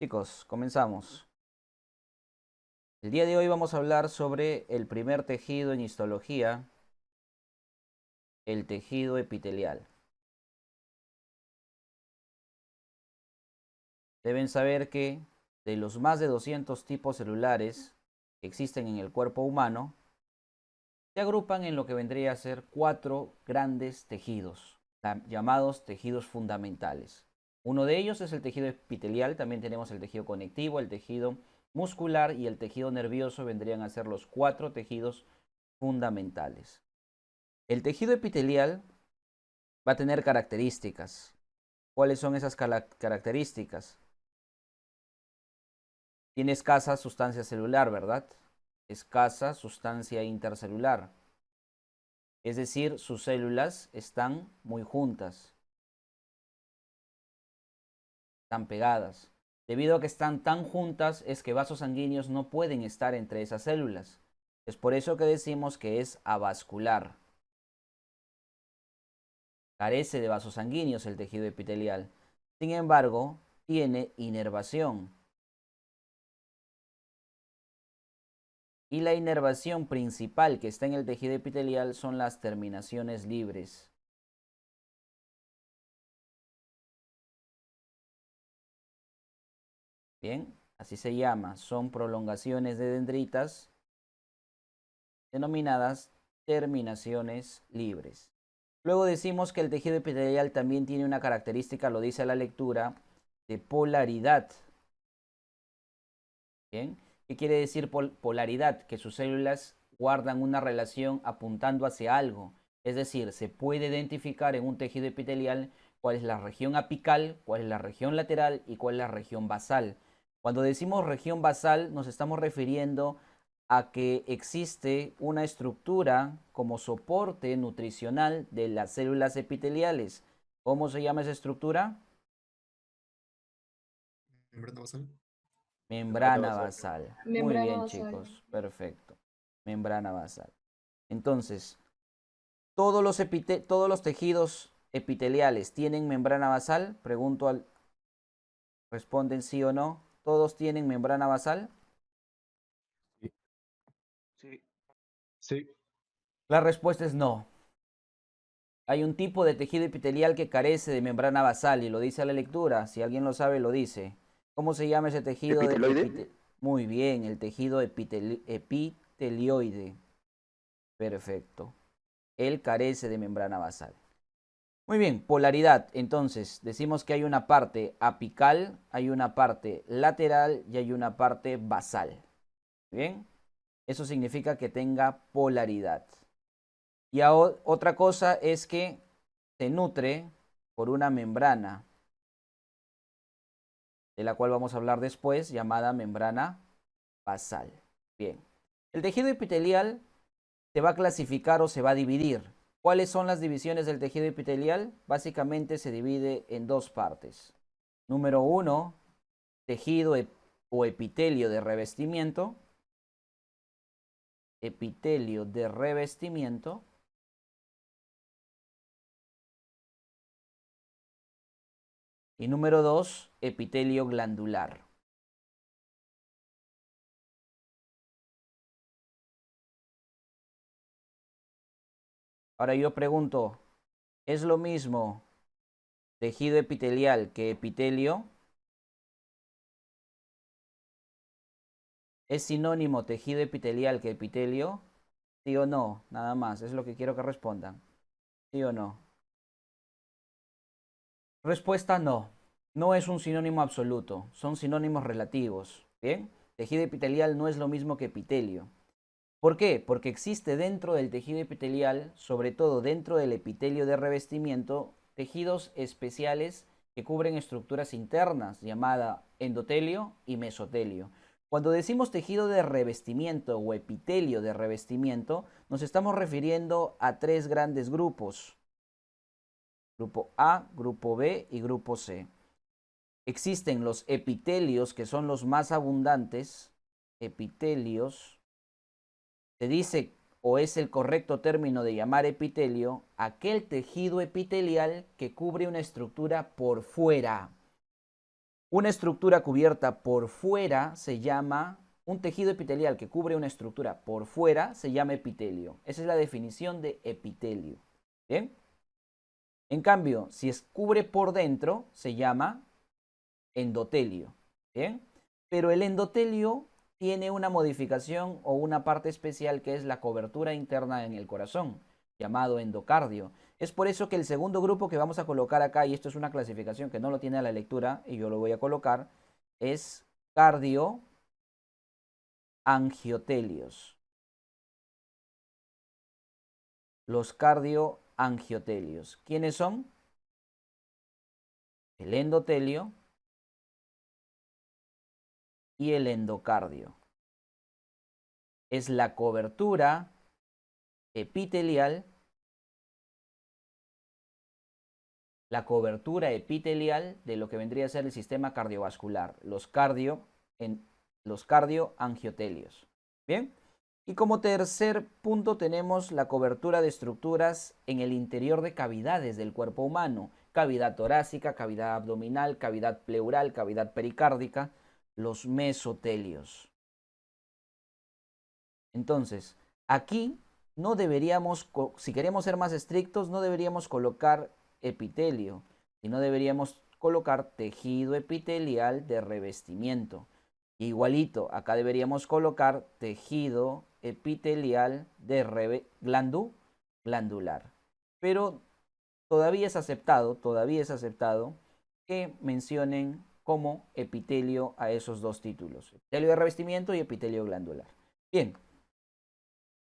Chicos, comenzamos. El día de hoy vamos a hablar sobre el primer tejido en histología, el tejido epitelial. Deben saber que de los más de 200 tipos celulares que existen en el cuerpo humano, se agrupan en lo que vendría a ser 4 grandes tejidos, llamados tejidos fundamentales. Uno de ellos es el tejido epitelial, también tenemos el tejido conectivo, el tejido muscular y el tejido nervioso vendrían a ser los 4 tejidos fundamentales. El tejido epitelial va a tener características. ¿Cuáles son esas características? Tiene escasa sustancia celular, ¿verdad? Escasa sustancia intercelular. Es decir, sus células están muy juntas, están pegadas. Debido a que están tan juntas, es que vasos sanguíneos no pueden estar entre esas células. Es por eso que decimos que es avascular. Carece de vasos sanguíneos el tejido epitelial. Sin embargo, tiene inervación. Y la inervación principal que está en el tejido epitelial son las terminaciones libres. Bien, así se llama. Son prolongaciones de dendritas denominadas terminaciones libres. Luego decimos que el tejido epitelial también tiene una característica, lo dice la lectura, de polaridad. Bien, ¿qué quiere decir polaridad? Que sus células guardan una relación apuntando hacia algo. Es decir, se puede identificar en un tejido epitelial cuál es la región apical, cuál es la región lateral y cuál es la región basal. Cuando decimos región basal, nos estamos refiriendo a que existe una estructura como soporte nutricional de las células epiteliales. ¿Cómo se llama esa estructura? Membrana basal. Membrana Membrana basal. basal. Muy Membrana bien, basal. chicos. Perfecto. Membrana basal. Entonces, todos los tejidos epiteliales tienen membrana basal. Responden sí o no. ¿Todos tienen membrana basal? Sí. Sí. La respuesta es no. Hay un tipo de tejido epitelial que carece de membrana basal y lo dice la lectura. Si alguien lo sabe, lo dice. ¿Cómo se llama ese tejido ¿Epiteloide? Muy bien, el tejido epitelioide. Perfecto. Él carece de membrana basal. Muy bien, polaridad. Entonces, decimos que hay una parte apical, hay una parte lateral y hay una parte basal. Bien, eso significa que tenga polaridad. Y otra cosa es que se nutre por una membrana, de la cual vamos a hablar después, llamada membrana basal. Bien, el tejido epitelial se va a clasificar o se va a dividir. ¿Cuáles son las divisiones del tejido epitelial? Básicamente se divide en dos partes. Número uno, tejido o epitelio de revestimiento. Epitelio de revestimiento. Y número dos, epitelio glandular. Ahora yo pregunto, ¿es lo mismo tejido epitelial que epitelio? ¿Es sinónimo tejido epitelial que epitelio? ¿Sí o no? Nada más, es lo que quiero que respondan. ¿Sí o no? Respuesta no. No es un sinónimo absoluto, son sinónimos relativos. ¿Bien? Tejido epitelial no es lo mismo que epitelio. ¿Por qué? Porque existe dentro del tejido epitelial, sobre todo dentro del epitelio de revestimiento, tejidos especiales que cubren estructuras internas, llamada endotelio y mesotelio. Cuando decimos tejido de revestimiento o epitelio de revestimiento, nos estamos refiriendo a tres grandes grupos. Grupo A, grupo B y grupo C. Existen los epitelios, que son los más abundantes. Epitelios. Se dice, o es el correcto término de llamar epitelio, aquel tejido epitelial que cubre una estructura por fuera. Una estructura cubierta por fuera se llama, un tejido epitelial que cubre una estructura por fuera se llama epitelio. Esa es la definición de epitelio. ¿Bien? En cambio, si cubre por dentro, se llama endotelio. ¿Bien? Pero el endotelio tiene una modificación o una parte especial que es la cobertura interna en el corazón, llamado endocardio. Es por eso que el segundo grupo que vamos a colocar acá, y esto es una clasificación que no lo tiene a la lectura, y yo lo voy a colocar, es cardioangiotelios. Los cardioangiotelios. ¿Quiénes son? El endotelio y el endocardio. Es la cobertura epitelial, de lo que vendría a ser el sistema cardiovascular, los cardioangiotelios. Bien. Y como tercer punto tenemos la cobertura de estructuras en el interior de cavidades del cuerpo humano, cavidad torácica, cavidad abdominal, cavidad pleural, cavidad pericárdica, los mesotelios. Entonces, aquí no deberíamos, si queremos ser más estrictos, no deberíamos colocar epitelio, sino deberíamos colocar tejido epitelial de revestimiento. Igualito, acá deberíamos colocar tejido epitelial de glandular. Pero todavía es aceptado que mencionen como epitelio a esos dos títulos, epitelio de revestimiento y epitelio glandular. Bien,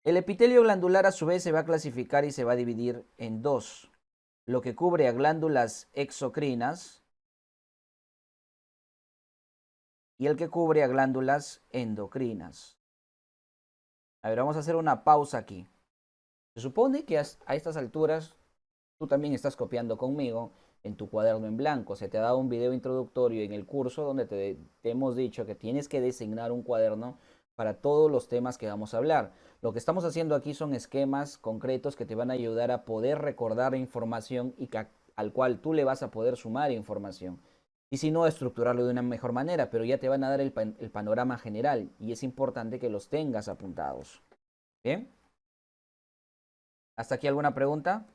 el epitelio glandular a su vez se va a clasificar y se va a dividir en dos, lo que cubre a glándulas exocrinas y el que cubre a glándulas endocrinas. A ver, vamos a hacer una pausa aquí. Se supone que a estas alturas tú también estás copiando conmigo en tu cuaderno en blanco. Se te ha dado un video introductorio en el curso donde te hemos dicho que tienes que designar un cuaderno para todos los temas que vamos a hablar. Lo que estamos haciendo aquí son esquemas concretos que te van a ayudar a poder recordar información y al cual tú le vas a poder sumar información. Y si no, estructurarlo de una mejor manera, pero ya te van a dar el panorama general y es importante que los tengas apuntados. ¿Bien? ¿Hasta aquí alguna pregunta?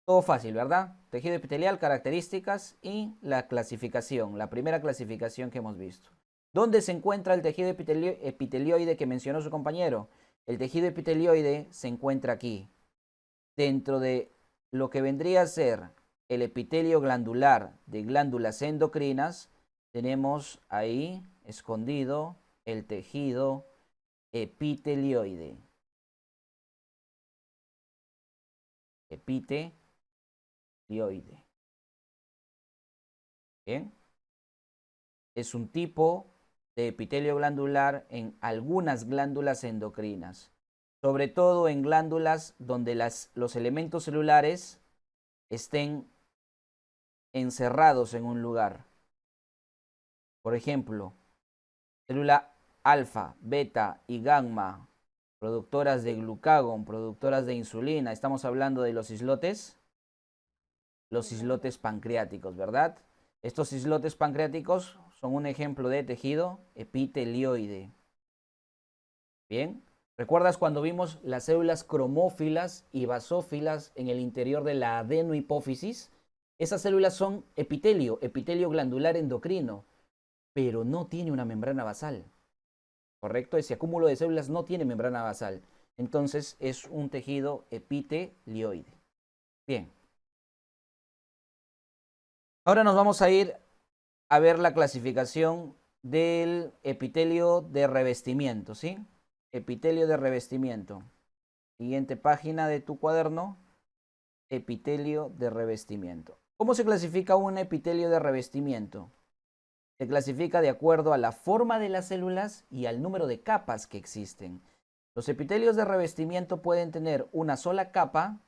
Todo fácil, ¿verdad? Tejido epitelial, características y la clasificación, la primera clasificación que hemos visto. ¿Dónde se encuentra el tejido epitelioide que mencionó su compañero? El tejido epitelioide se encuentra aquí, dentro de lo que vendría a ser el epitelio glandular de glándulas endocrinas. Tenemos ahí escondido el tejido epitelioide. Epitelioide. Bien. Es un tipo de epitelio glandular en algunas glándulas endocrinas, sobre todo en glándulas donde los elementos celulares estén encerrados en un lugar. Por ejemplo, célula alfa, beta y gamma, productoras de glucagón, productoras de insulina. Estamos hablando de los islotes pancreáticos, ¿verdad? Estos islotes pancreáticos son un ejemplo de tejido epitelioide. Bien, ¿recuerdas cuando vimos las células cromófilas y basófilas en el interior de la adenohipófisis? Esas células son epitelio glandular endocrino, pero no tiene una membrana basal. ¿Correcto? Ese acúmulo de células no tiene membrana basal. Entonces es un tejido epitelioide. Bien. Ahora nos vamos a ir a ver la clasificación del epitelio de revestimiento, ¿sí? Epitelio de revestimiento. Siguiente página de tu cuaderno, epitelio de revestimiento. ¿Cómo se clasifica un epitelio de revestimiento? Se clasifica de acuerdo a la forma de las células y al número de capas que existen. Los epitelios de revestimiento pueden tener una sola capa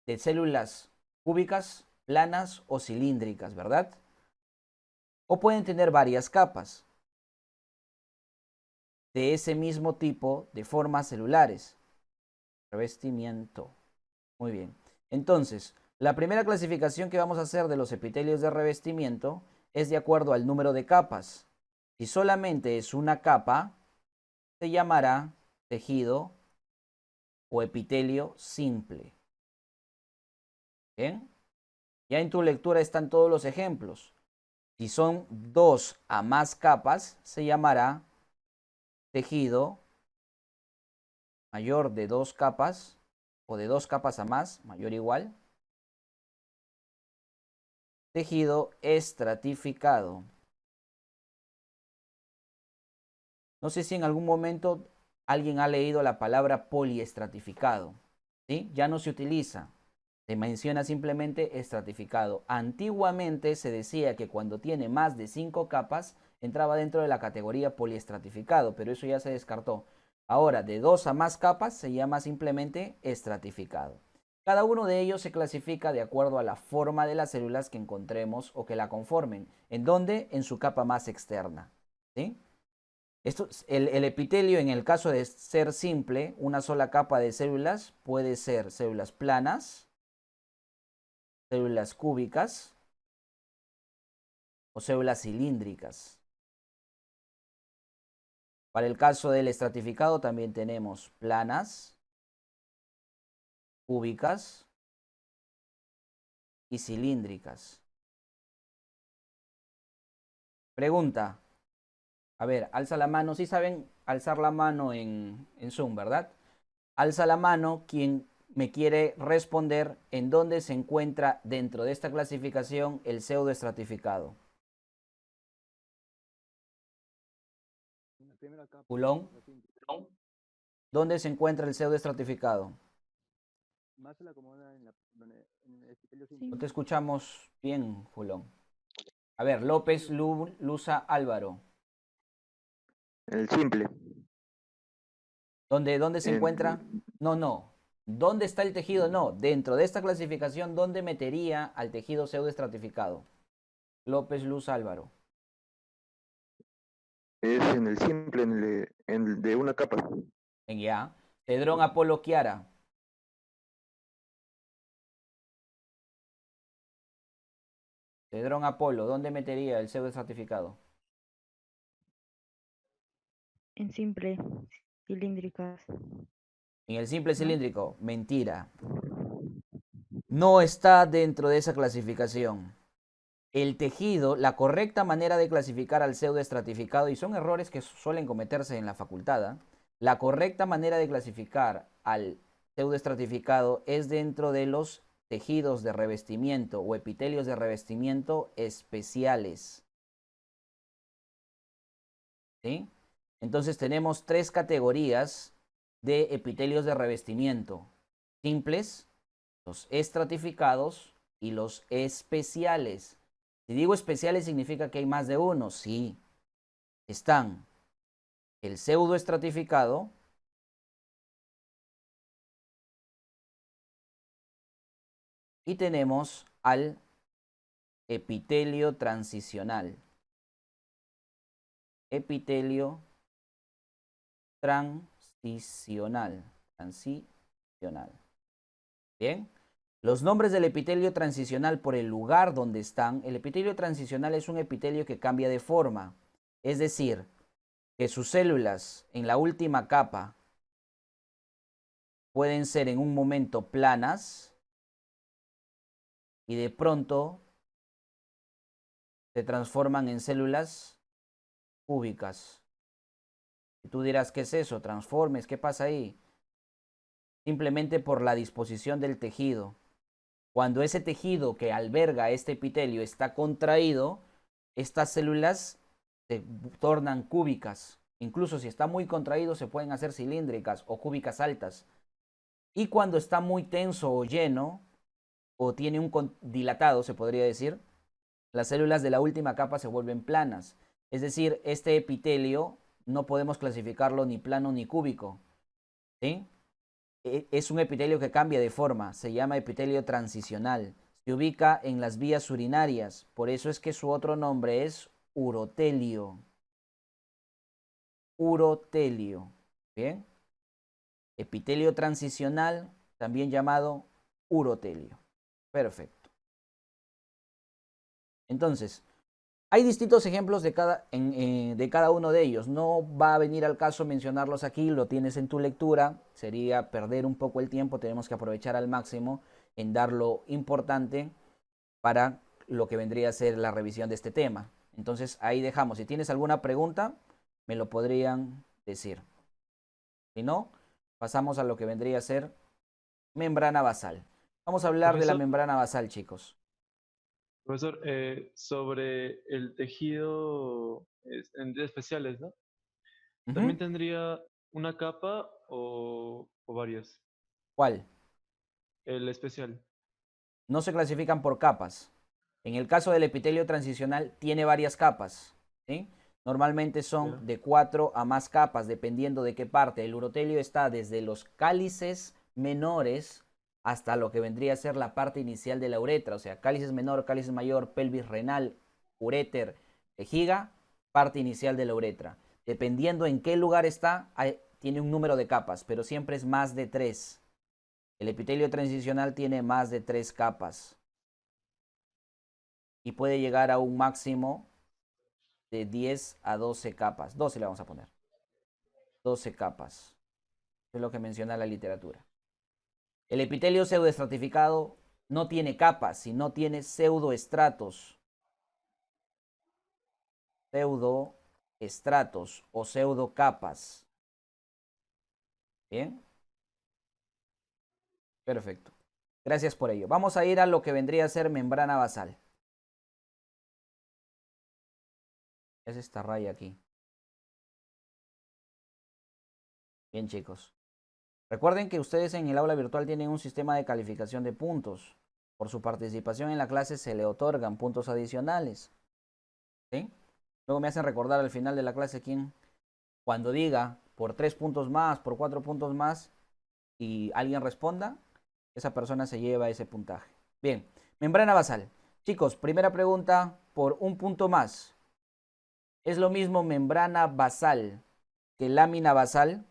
de células cúbicas, planas o cilíndricas, ¿verdad? O pueden tener varias capas de ese mismo tipo de formas celulares. Revestimiento. Muy bien. Entonces, la primera clasificación que vamos a hacer de los epitelios de revestimiento es de acuerdo al número de capas. Si solamente es una capa, se llamará tejido o epitelio simple. ¿Bien? Ya en tu lectura están todos los ejemplos. Si son 2 a más capas, se llamará tejido mayor de 2 capas o de 2 capas a más, mayor o igual. Tejido estratificado. No sé si en algún momento alguien ha leído la palabra poliestratificado. ¿Sí? Ya no se utiliza. Se menciona simplemente estratificado. Antiguamente se decía que cuando tiene más de 5 capas entraba dentro de la categoría poliestratificado, pero eso ya se descartó. Ahora, de 2 a más capas se llama simplemente estratificado. Cada uno de ellos se clasifica de acuerdo a la forma de las células que encontremos o que la conformen. ¿En dónde? En su capa más externa. ¿Sí? El epitelio, en el caso de ser simple, una sola capa de células, puede ser células planas, células cúbicas o células cilíndricas. Para el caso del estratificado también tenemos planas, cúbicas y cilíndricas. Pregunta. A ver, alza la mano. Sí saben alzar la mano en Zoom, ¿verdad? Alza la mano quien me quiere responder en dónde se encuentra dentro de esta clasificación el pseudoestratificado. Pulón. ¿Dónde se encuentra el pseudoestratificado? Más se la acomoda en el epitelio Sí. No te escuchamos bien, Fulón. A ver, López, Luza, Álvaro. El simple. ¿Dónde se encuentra? No. ¿Dónde está el tejido? No. Dentro de esta clasificación, ¿dónde metería al tejido pseudoestratificado? López, Luz, Álvaro. Es en el simple, en el de una capa. En ya. Cedrón, Apolo, Kiara. Cedrón, Apolo, ¿dónde metería el pseudoestratificado? En simple, cilíndricas. En el simple ¿No? cilíndrico. Mentira. No está dentro de esa clasificación. El tejido, la correcta manera de clasificar al pseudoestratificado, y son errores que suelen cometerse en la facultad, la correcta manera de clasificar al pseudoestratificado es dentro de los tejidos de revestimiento o epitelios de revestimiento especiales. ¿Sí? Entonces tenemos 3 categorías de epitelios de revestimiento: simples, los estratificados y los especiales. Si digo especiales significa que hay más de uno. Sí, están el pseudoestratificado, y tenemos al epitelio transicional. Epitelio transicional. Bien. Los nombres del epitelio transicional por el lugar donde están. El epitelio transicional es un epitelio que cambia de forma. Es decir, que sus células en la última capa pueden ser en un momento planas y de pronto se transforman en células cúbicas. Y tú dirás, ¿qué es eso? Transformes, ¿qué pasa ahí? Simplemente por la disposición del tejido. Cuando ese tejido que alberga este epitelio está contraído, estas células se tornan cúbicas. Incluso si está muy contraído, se pueden hacer cilíndricas o cúbicas altas. Y cuando está muy tenso o lleno, o tiene un dilatado, se podría decir, las células de la última capa se vuelven planas. Es decir, este epitelio no podemos clasificarlo ni plano ni cúbico. ¿Sí? Es un epitelio que cambia de forma, se llama epitelio transicional. Se ubica en las vías urinarias, por eso es que su otro nombre es urotelio. Urotelio. ¿Bien? Epitelio transicional, también llamado urotelio. Perfecto. Entonces, Hay distintos ejemplos de cada uno de ellos. No va a venir al caso mencionarlos aquí, lo tienes en tu lectura. Sería perder un poco el tiempo, tenemos que aprovechar al máximo en dar lo importante para lo que vendría a ser la revisión de este tema. Entonces ahí dejamos. Si tienes alguna pregunta, me lo podrían decir. Si no, pasamos a lo que vendría a ser membrana basal. Vamos a hablar de la Profesor, membrana basal, chicos. profesor, sobre el tejido en especiales, ¿no? ¿También Ujú. tendría una capa o varias? ¿Cuál? El especial. No se clasifican por capas. En el caso del epitelio transicional tiene varias capas, ¿sí? Normalmente ¿Ya? son de 4 a más capas, dependiendo de qué parte. El urotelio está desde los cálices menores hasta lo que vendría a ser la parte inicial de la uretra, o sea, cálices menor, cálices mayor, pelvis renal, uréter, vejiga, parte inicial de la uretra. Dependiendo en qué lugar está, tiene un número de capas, pero siempre es más de 3. El epitelio transicional tiene más de 3 capas y puede llegar a un máximo de 10 a 12 capas. 12 le vamos a poner. 12 capas. Es lo que menciona la literatura. El epitelio pseudoestratificado no tiene capas, sino tiene pseudoestratos. Pseudoestratos o pseudocapas. Bien. Perfecto. Gracias por ello. Vamos a ir a lo que vendría a ser membrana basal. Es esta raya aquí. Bien, chicos. Recuerden que ustedes en el aula virtual tienen un sistema de calificación de puntos. Por su participación en la clase se le otorgan puntos adicionales. ¿Sí? Luego me hacen recordar al final de la clase quién, cuando diga por 3 puntos más, por 4 puntos más y alguien responda, esa persona se lleva ese puntaje. Bien, membrana basal. Chicos, primera pregunta por un punto más. ¿Es lo mismo membrana basal que lámina basal?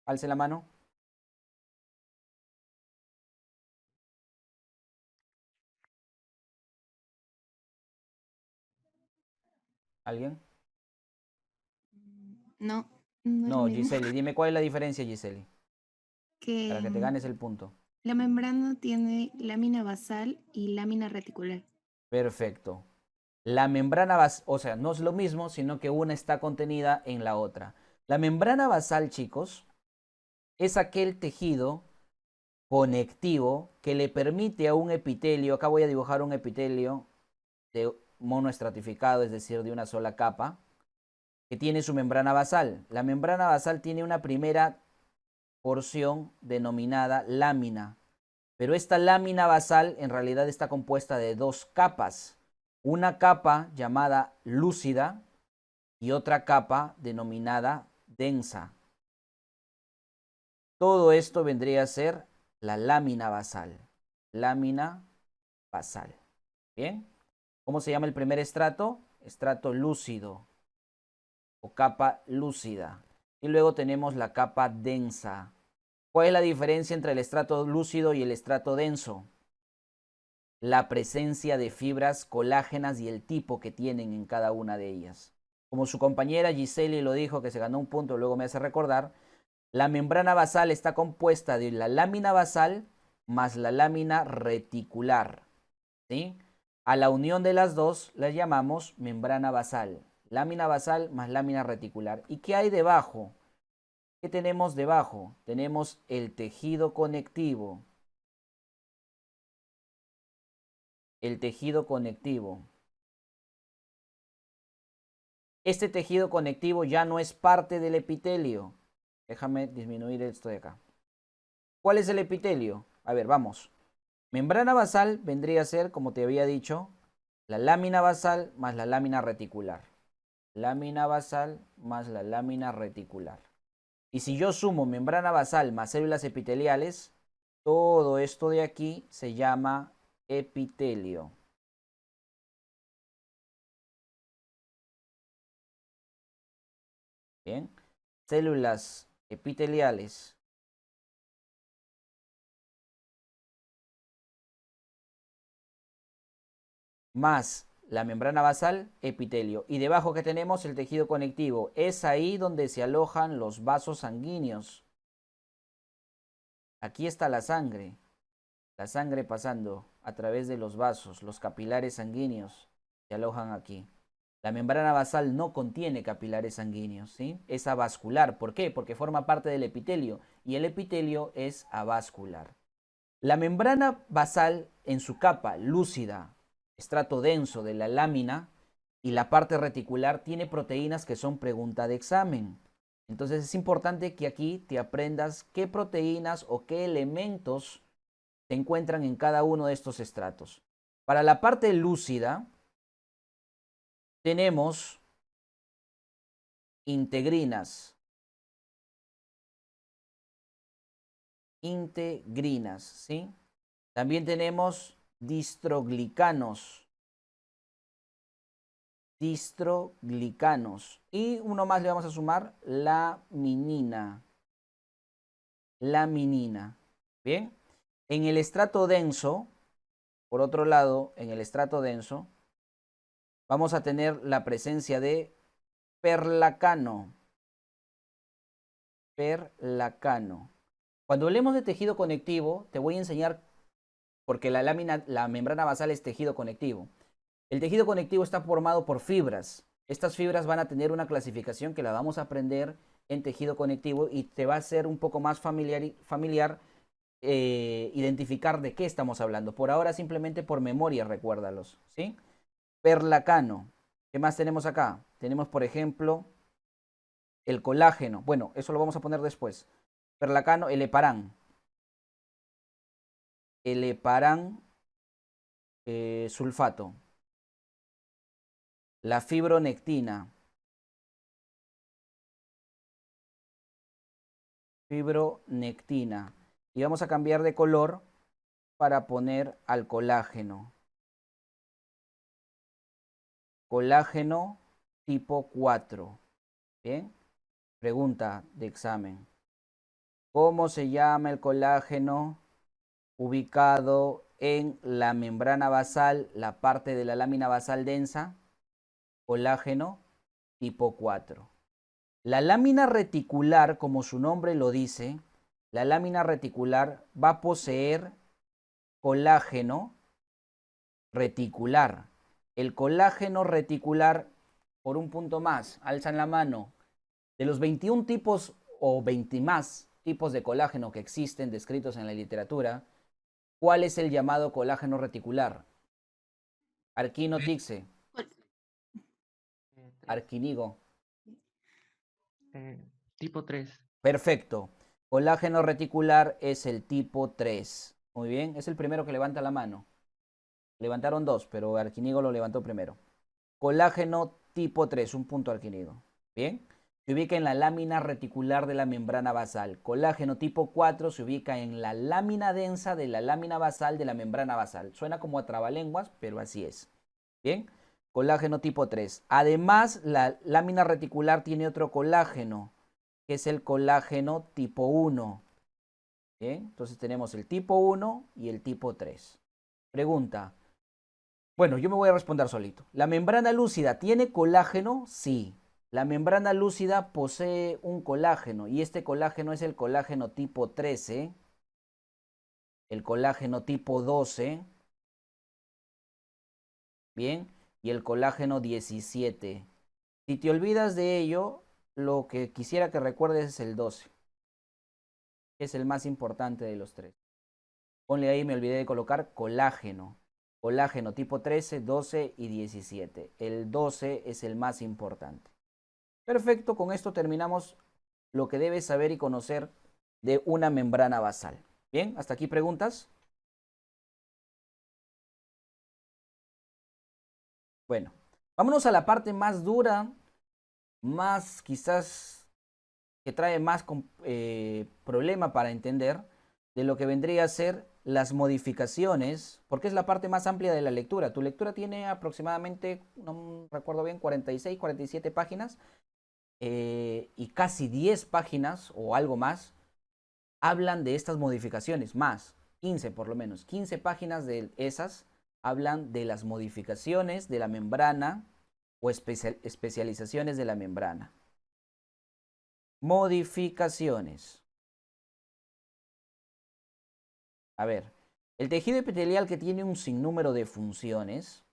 Alce la mano. ¿Alguien? No, no es lo No, mismo. Giseli, dime cuál es la diferencia, Giseli, para Que que te ganes el punto. la membrana tiene lámina basal y lámina reticular. Perfecto. La membrana basal, o sea, no es lo mismo, sino que una está contenida en la otra. La membrana basal, chicos, es aquel tejido conectivo que le permite a un epitelio, acá voy a dibujar un epitelio de monoestratificado, es decir, de una sola capa, que tiene su membrana basal. La membrana basal tiene una primera porción denominada lámina, pero esta lámina basal en realidad está compuesta de dos capas. Una capa llamada lúcida y otra capa denominada densa. Todo esto vendría a ser la lámina basal. Lámina basal. ¿Bien? ¿Cómo se llama el primer estrato? Estrato lúcido o capa lúcida. Y luego tenemos la capa densa. ¿Cuál es la diferencia entre el estrato lúcido y el estrato denso? La presencia de fibras colágenas y el tipo que tienen en cada una de ellas. Como su compañera Giseli lo dijo, que se ganó un punto, luego me hace recordar, la membrana basal está compuesta de la lámina basal más la lámina reticular. ¿Sí? A la unión de las dos las llamamos membrana basal. Lámina basal más lámina reticular. ¿Y qué hay debajo? ¿Qué tenemos debajo? Tenemos el tejido conectivo. El tejido conectivo. Este tejido conectivo ya no es parte del epitelio. Déjame disminuir esto de acá. ¿Cuál es el epitelio? A ver, vamos. Membrana basal vendría a ser, como te había dicho, la lámina basal más la lámina reticular. Lámina basal más la lámina reticular. Y si yo sumo membrana basal más células epiteliales, todo esto de aquí se llama epitelio. Bien, células epiteliales más la membrana basal, epitelio. Y debajo que tenemos el tejido conectivo. Es ahí donde se alojan los vasos sanguíneos. Aquí está la sangre pasando a través de los vasos, los capilares sanguíneos se alojan aquí. La membrana basal no contiene capilares sanguíneos, ¿sí? Es avascular. ¿Por qué? Porque forma parte del epitelio y el epitelio es avascular. La membrana basal en su capa lúcida, estrato denso de la lámina y la parte reticular tiene proteínas que son pregunta de examen. Entonces es importante que aquí te aprendas qué proteínas o qué elementos se encuentran en cada uno de estos estratos. Para la parte lúcida tenemos integrinas, ¿sí? También tenemos distroglicanos, y uno más le vamos a sumar laminina, ¿bien? En el estrato denso, por otro lado, en el estrato denso, vamos a tener la presencia de perlacano. Cuando hablemos de tejido conectivo, te voy a enseñar, porque la membrana basal es tejido conectivo. El tejido conectivo está formado por fibras. Estas fibras van a tener una clasificación que la vamos a aprender en tejido conectivo y te va a ser un poco más familiar identificar de qué estamos hablando. Por ahora simplemente por memoria recuérdalos, ¿sí? Perlacano. ¿Qué más tenemos acá? Tenemos, por ejemplo, el colágeno. Bueno, eso lo vamos a poner después. Perlacano, el heparán. El heparán sulfato. La fibronectina. Y vamos a cambiar de color para poner al colágeno. Colágeno tipo 4. Bien. Pregunta de examen. ¿Cómo se llama el colágeno ubicado en la membrana basal, la parte de la lámina basal densa? Colágeno tipo 4. La lámina reticular, como su nombre lo dice, la lámina reticular va a poseer colágeno reticular. El colágeno reticular, por un punto más, alzan la mano, de los 21 tipos o 20 más tipos de colágeno que existen descritos en la literatura, ¿cuál es el llamado colágeno reticular? Arquino Tixe. Arquinigo. Tipo 3. Perfecto. Colágeno reticular es el tipo 3. Muy bien, es el primero que levanta la mano. Levantaron dos, pero Arquinigo lo levantó primero. Colágeno tipo 3, un punto Arquinigo. Bien. Se ubica en la lámina reticular de la membrana basal. Colágeno tipo 4 se ubica en la lámina densa de la lámina basal de la membrana basal. Suena como a trabalenguas, pero así es. Bien. Colágeno tipo 3. Además, la lámina reticular tiene otro colágeno, que es el colágeno tipo 1. Bien. Entonces tenemos el tipo 1 y el tipo 3. Pregunta. Bueno, yo me voy a responder solito. ¿La membrana lúcida tiene colágeno? Sí. La membrana lúcida posee un colágeno y este colágeno es el colágeno tipo 13, el colágeno tipo 12, bien, y el colágeno 17. Si te olvidas de ello, lo que quisiera que recuerdes es el 12, que es el más importante de los tres. Ponle ahí, me olvidé de colocar colágeno. Colágeno tipo 13, 12 y 17. El 12 es el más importante. Perfecto, con esto terminamos lo que debes saber y conocer de una membrana basal. Bien, hasta aquí preguntas. Bueno, vámonos a la parte más dura, más quizás que trae más problema para entender de lo que vendría a ser las modificaciones, porque es la parte más amplia de la lectura. Tu lectura tiene aproximadamente, no recuerdo bien, 46, 47 páginas. Y casi 10 páginas o algo más hablan de estas modificaciones, más 15 por lo menos, 15 páginas de esas hablan de las modificaciones de la membrana o especializaciones de la membrana. Modificaciones. A ver, el tejido epitelial que tiene un sinnúmero de funciones.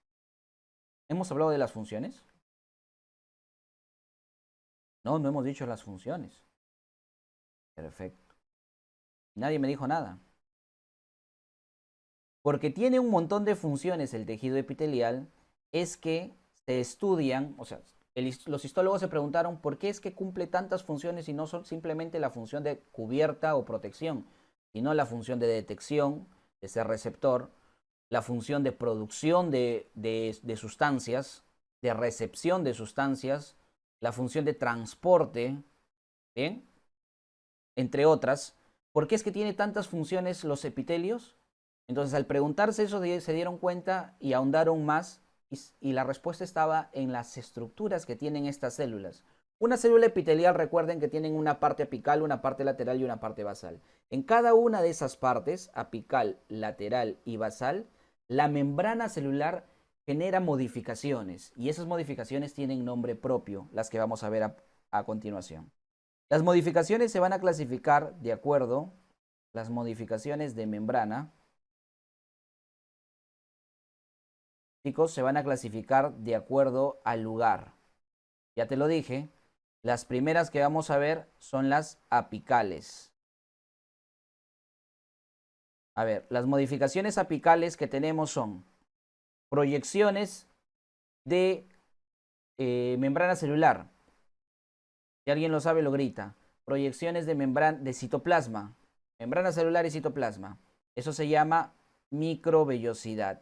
¿Hemos hablado de las funciones? No, no hemos dicho las funciones. Perfecto. Nadie me dijo nada. Porque tiene un montón de funciones el tejido epitelial, es que se estudian, o sea, los histólogos se preguntaron por qué es que cumple tantas funciones y no son simplemente la función de cubierta o protección, sino la función de detección, de ser receptor, la función de producción de sustancias, de recepción de sustancias, la función de transporte, ¿bien? Entre otras. ¿Por qué es que tiene tantas funciones los epitelios? Entonces, al preguntarse eso, se dieron cuenta y ahondaron más, y la respuesta estaba en las estructuras que tienen estas células. Una célula epitelial, recuerden que tienen una parte apical, una parte lateral y una parte basal. En cada una de esas partes, apical, lateral y basal, la membrana celular genera modificaciones, y esas modificaciones tienen nombre propio, las que vamos a ver a continuación. Las modificaciones se van a clasificar de acuerdo, las modificaciones de membrana, chicos, se van a clasificar de acuerdo al lugar. Ya te lo dije, las primeras que vamos a ver son las apicales. A ver, las modificaciones apicales que tenemos son proyecciones de membrana celular. Si alguien lo sabe, lo grita. Proyecciones de membrana de citoplasma. Membrana celular y citoplasma. Eso se llama microvellosidad.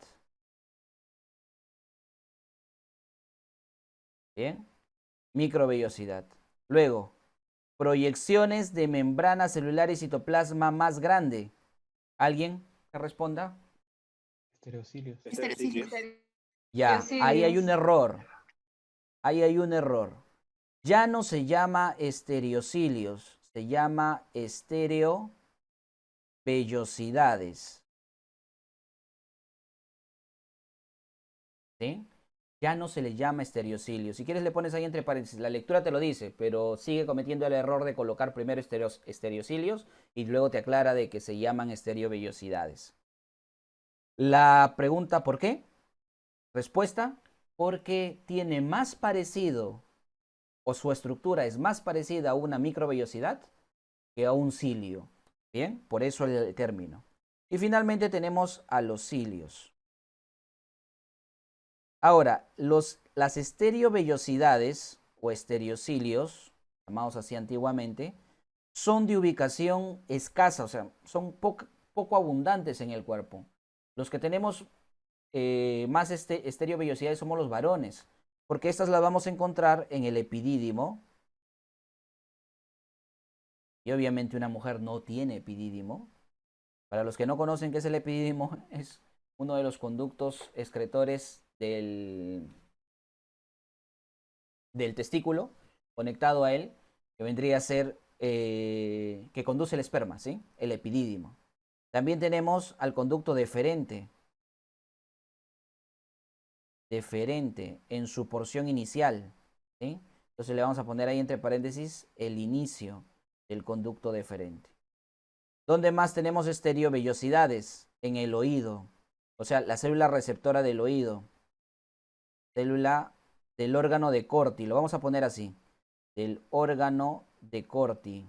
Bien. Microvellosidad. Luego, proyecciones de membrana celular y citoplasma más grande. ¿Alguien que responda? Estereocilios. Ya, ahí hay un error. Ahí hay un error. Ya no se llama estereocilios, se llama estereovellosidades. ¿Sí? Ya no se le llama estereocilios. Si quieres le pones ahí entre paréntesis, la lectura te lo dice, pero sigue cometiendo el error de colocar primero estereocilios y luego te aclara de que se llaman estereovellosidades. La pregunta, ¿por qué? Respuesta, porque tiene más parecido, o su estructura es más parecida a una microvellosidad que a un cilio. Bien, por eso el término. Y finalmente tenemos a los cilios. Ahora, las estereovellosidades o estereocilios, llamados así antiguamente, son de ubicación escasa, o sea, son poco abundantes en el cuerpo. Los que tenemos más estereovellosidades somos los varones, porque estas las vamos a encontrar en el epidídimo. Y obviamente una mujer no tiene epidídimo. Para los que no conocen qué es el epidídimo, es uno de los conductos excretores del testículo conectado a él, que vendría a ser que conduce el esperma, ¿sí? El epidídimo. También tenemos al conducto deferente en su porción inicial, ¿sí? Entonces le vamos a poner ahí entre paréntesis el inicio del conducto deferente. ¿Dónde más tenemos estereovellosidades? En el oído, o sea, la célula receptora del oído, célula del órgano de Corti, lo vamos a poner así, del órgano de Corti.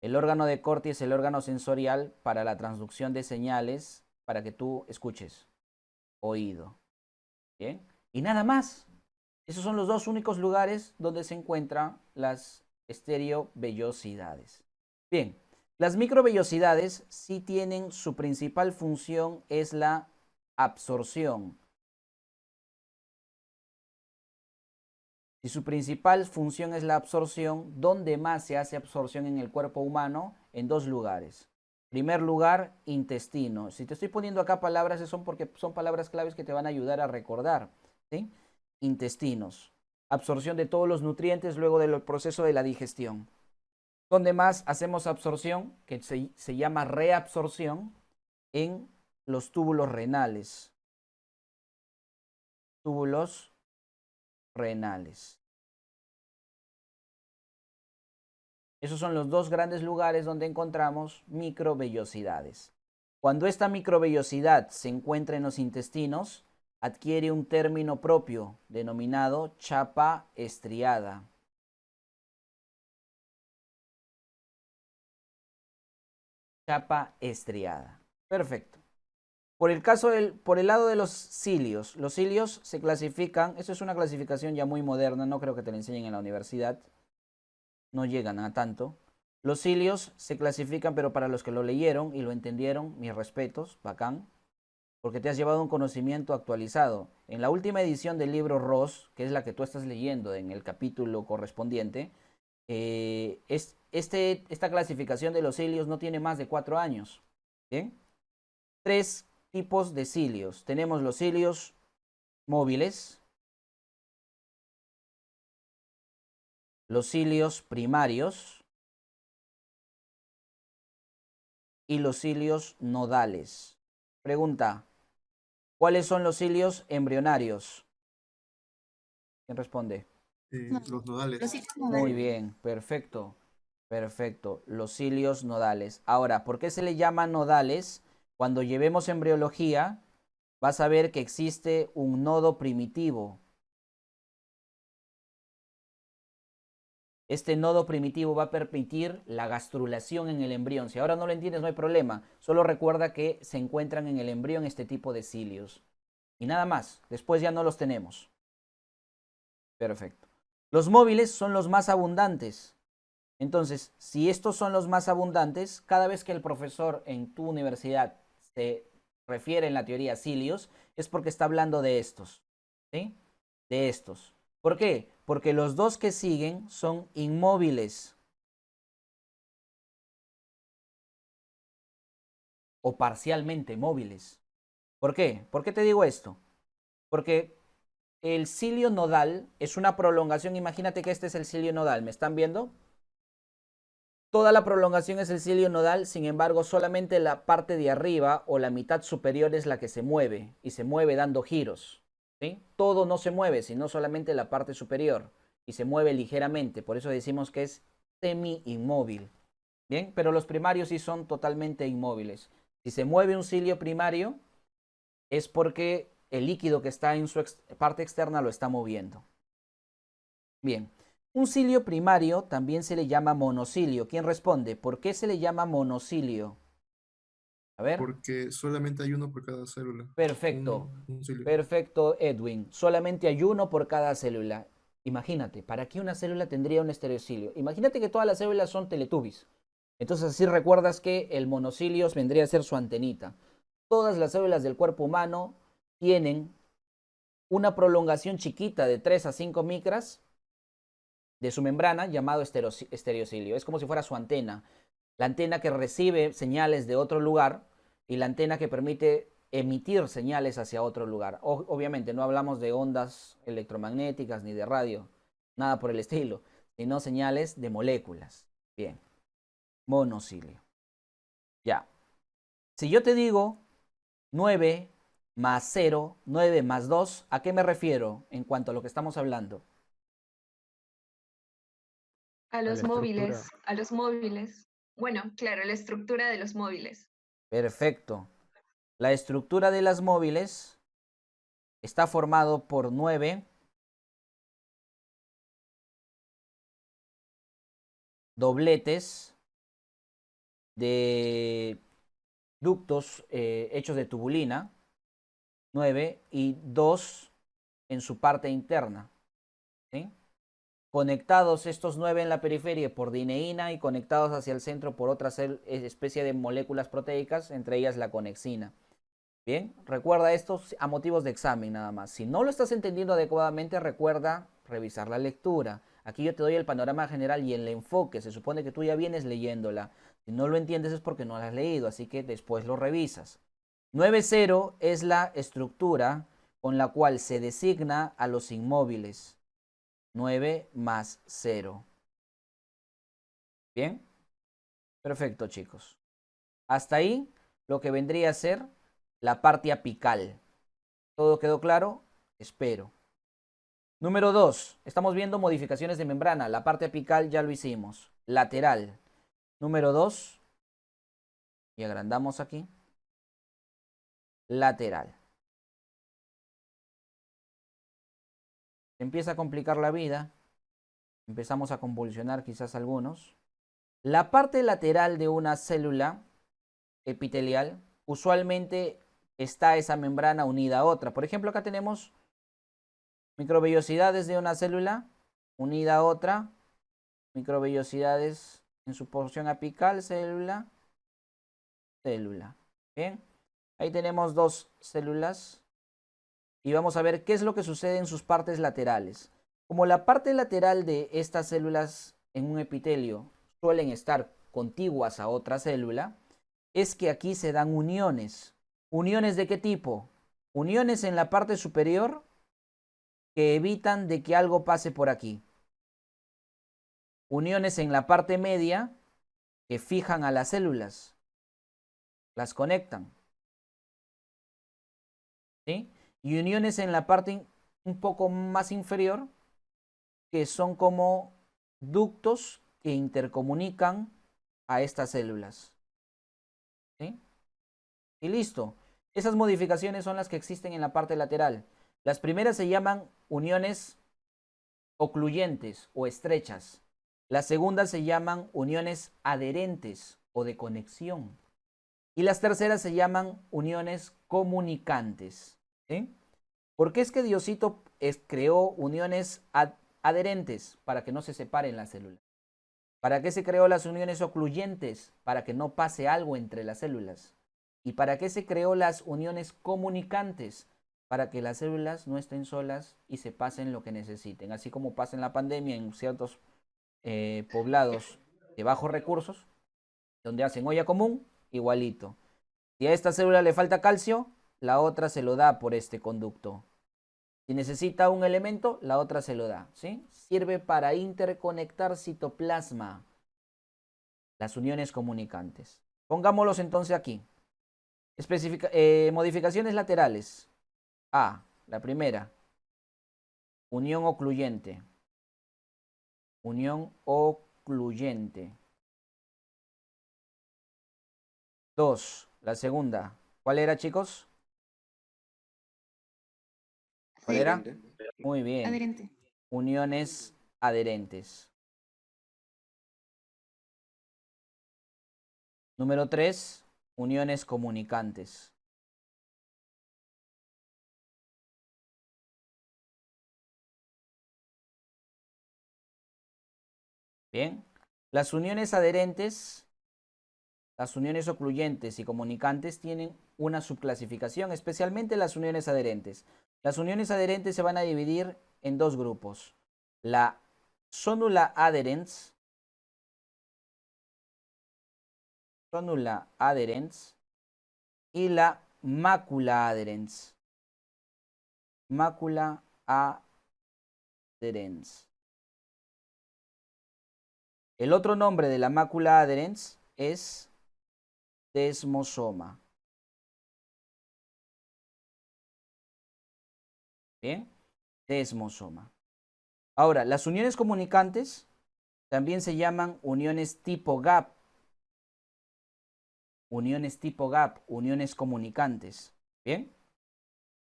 El órgano de Corti es el órgano sensorial para la transducción de señales para que tú escuches. Oído. ¿Bien? Y nada más. Esos son los dos únicos lugares donde se encuentran las estereovellosidades. Bien, las microvellosidades sí tienen su principal función es la absorción. Si su principal función es la absorción, ¿dónde más se hace absorción en el cuerpo humano? En dos lugares. Primer lugar, intestino. Si te estoy poniendo acá palabras, son porque son palabras claves que te van a ayudar a recordar, ¿sí? Intestinos. Absorción de todos los nutrientes luego del proceso de la digestión. ¿Dónde más hacemos absorción? Que se llama reabsorción. en los túbulos renales. Túbulos renales. Esos son los dos grandes lugares donde encontramos microvellosidades. Cuando esta microvellosidad se encuentra en los intestinos, adquiere un término propio denominado chapa estriada. Chapa estriada. Perfecto. Por el lado de los cilios se clasifican, eso es una clasificación ya muy moderna, no creo que te la enseñen en la universidad, no llegan a tanto. Los cilios se clasifican, pero para los que lo leyeron y lo entendieron, mis respetos, bacán, porque te has llevado un conocimiento actualizado. En la última edición del libro Ross, que es la que tú estás leyendo en el capítulo correspondiente, esta clasificación de los cilios no tiene más de 4 años. ¿Bien? 3 tipos de cilios. Tenemos los cilios móviles, los cilios primarios y los cilios nodales. Pregunta, ¿cuáles son los cilios embrionarios? ¿Quién responde? Los nodales. Los cilios Muy nodales. bien, perfecto. Perfecto, los cilios nodales. Ahora, ¿por qué se le llama nodales? Cuando llevemos embriología, vas a ver que existe un nodo primitivo. Este nodo primitivo va a permitir la gastrulación en el embrión. Si ahora no lo entiendes, no hay problema. Solo recuerda que se encuentran en el embrión este tipo de cilios. Y nada más. Después ya no los tenemos. Perfecto. Los móviles son los más abundantes. Entonces, si estos son los más abundantes, cada vez que el profesor en tu universidad se refiere en la teoría a cilios, es porque está hablando de estos. ¿Sí? De estos. ¿Por qué? Porque los dos que siguen son inmóviles o parcialmente móviles. ¿Por qué? ¿Por qué te digo esto? Porque el cilio nodal es una prolongación. Imagínate que este es el cilio nodal. ¿Me están viendo? Toda la prolongación es el cilio nodal, sin embargo, solamente la parte de arriba o la mitad superior es la que se mueve y se mueve dando giros. ¿Sí? Todo no se mueve, sino solamente la parte superior y se mueve ligeramente. Por eso decimos que es semi-inmóvil. Bien, pero los primarios sí son totalmente inmóviles. Si se mueve un cilio primario, es porque el líquido que está en su parte externa lo está moviendo. Bien. Un cilio primario también se le llama monocilio. ¿Quién responde? ¿Por qué se le llama monocilio? A ver. Porque solamente hay uno por cada célula. Perfecto. Un cilio. Perfecto, Edwin. Solamente hay uno por cada célula. Imagínate, ¿para qué una célula tendría un estereocilio? Imagínate que todas las células son teletubbies. Entonces así recuerdas que el monocilio vendría a ser su antenita. Todas las células del cuerpo humano tienen una prolongación chiquita de 3 a 5 micras de su membrana llamado estereocilio. Es como si fuera su antena. La antena que recibe señales de otro lugar y la antena que permite emitir señales hacia otro lugar. Obviamente no hablamos de ondas electromagnéticas ni de radio, nada por el estilo, sino señales de moléculas. Bien, monocilio. Ya. Si yo te digo 9 más 0, 9 más 2, ¿a qué me refiero en cuanto a lo que estamos hablando? A los la móviles, estructura. a los móviles. Bueno, claro, la estructura de los móviles. Perfecto. La estructura de las móviles está formado por 9 dobletes de ductos hechos de tubulina, 9 y 2 en su parte interna. ¿Sí? Conectados estos 9 en la periferia por dineína y conectados hacia el centro por otra especie de moléculas proteicas, entre ellas la conexina. Bien, recuerda esto a motivos de examen nada más. Si no lo estás entendiendo adecuadamente, recuerda revisar la lectura. Aquí yo te doy el panorama general y el enfoque. Se supone que tú ya vienes leyéndola. Si no lo entiendes es porque no la has leído, así que después lo revisas. 9,0 es la estructura con la cual se designa a los inmóviles. 9 más 0. ¿Bien? Perfecto, chicos. Hasta ahí lo que vendría a ser la parte apical. ¿Todo quedó claro? Espero. Número 2. Estamos viendo modificaciones de membrana. La parte apical ya lo hicimos. Lateral. Número 2. Y agrandamos aquí. Lateral. Empieza a complicar la vida. Empezamos a convulsionar quizás algunos. La parte lateral de una célula epitelial, usualmente está esa membrana unida a otra. Por ejemplo, acá tenemos microvellosidades de una célula unida a otra. Microvellosidades en su porción apical, célula, célula. Bien, ahí tenemos dos células y vamos a ver qué es lo que sucede en sus partes laterales. Como la parte lateral de estas células en un epitelio suelen estar contiguas a otra célula, es que aquí se dan uniones. ¿Uniones de qué tipo? Uniones en la parte superior que evitan de que algo pase por aquí. Uniones en la parte media que fijan a las células, las conectan. ¿Sí? Y uniones en la parte un poco más inferior que son como ductos que intercomunican a estas células. ¿Sí? Y listo. Esas modificaciones son las que existen en la parte lateral. Las primeras se llaman uniones ocluyentes o estrechas. Las segundas se llaman uniones adherentes o de conexión. Y las terceras se llaman uniones comunicantes. ¿Sí? ¿Por qué es que Diosito creó uniones adherentes? Para que no se separen las células. ¿Para qué se creó las uniones ocluyentes? Para que no pase algo entre las células. ¿Y para qué se creó las uniones comunicantes? Para que las células no estén solas y se pasen lo que necesiten. Así como pasa en la pandemia en ciertos poblados de bajos recursos, donde hacen olla común, igualito. Si a esta célula le falta calcio, la otra se lo da por este conducto. Si necesita un elemento, la otra se lo da, ¿sí? Sirve para interconectar citoplasma. Las uniones comunicantes. Pongámoslos entonces aquí. Modificaciones laterales. A, la primera. Unión ocluyente. Unión ocluyente. 2, la segunda. ¿Cuál era, chicos? ¿Cuál era? Muy bien. Adherente. Uniones adherentes. Número 3, uniones comunicantes. Bien. Las uniones adherentes, las uniones ocluyentes y comunicantes tienen una subclasificación, especialmente las uniones adherentes. Las uniones adherentes se van a dividir en dos grupos. La sonula adherens, y la mácula adherens. Mácula adherens. El otro nombre de la mácula adherens es desmosoma. Bien, desmosoma. Ahora, las uniones comunicantes también se llaman uniones tipo GAP. Uniones tipo GAP, uniones comunicantes. Bien.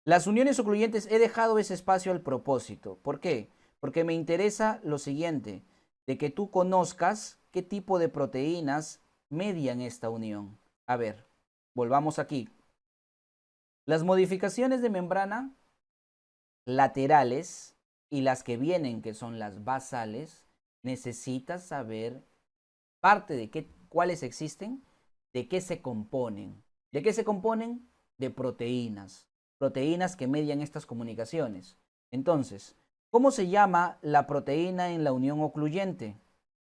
Las uniones ocluyentes he dejado ese espacio al propósito. ¿Por qué? Porque me interesa lo siguiente, de que tú conozcas qué tipo de proteínas median esta unión. A ver, volvamos aquí. Las modificaciones de membrana laterales y las que vienen, que son las basales, necesitas saber parte de cuáles existen, de qué se componen. ¿De qué se componen? De proteínas. Proteínas que median estas comunicaciones. Entonces, ¿cómo se llama la proteína en la unión ocluyente?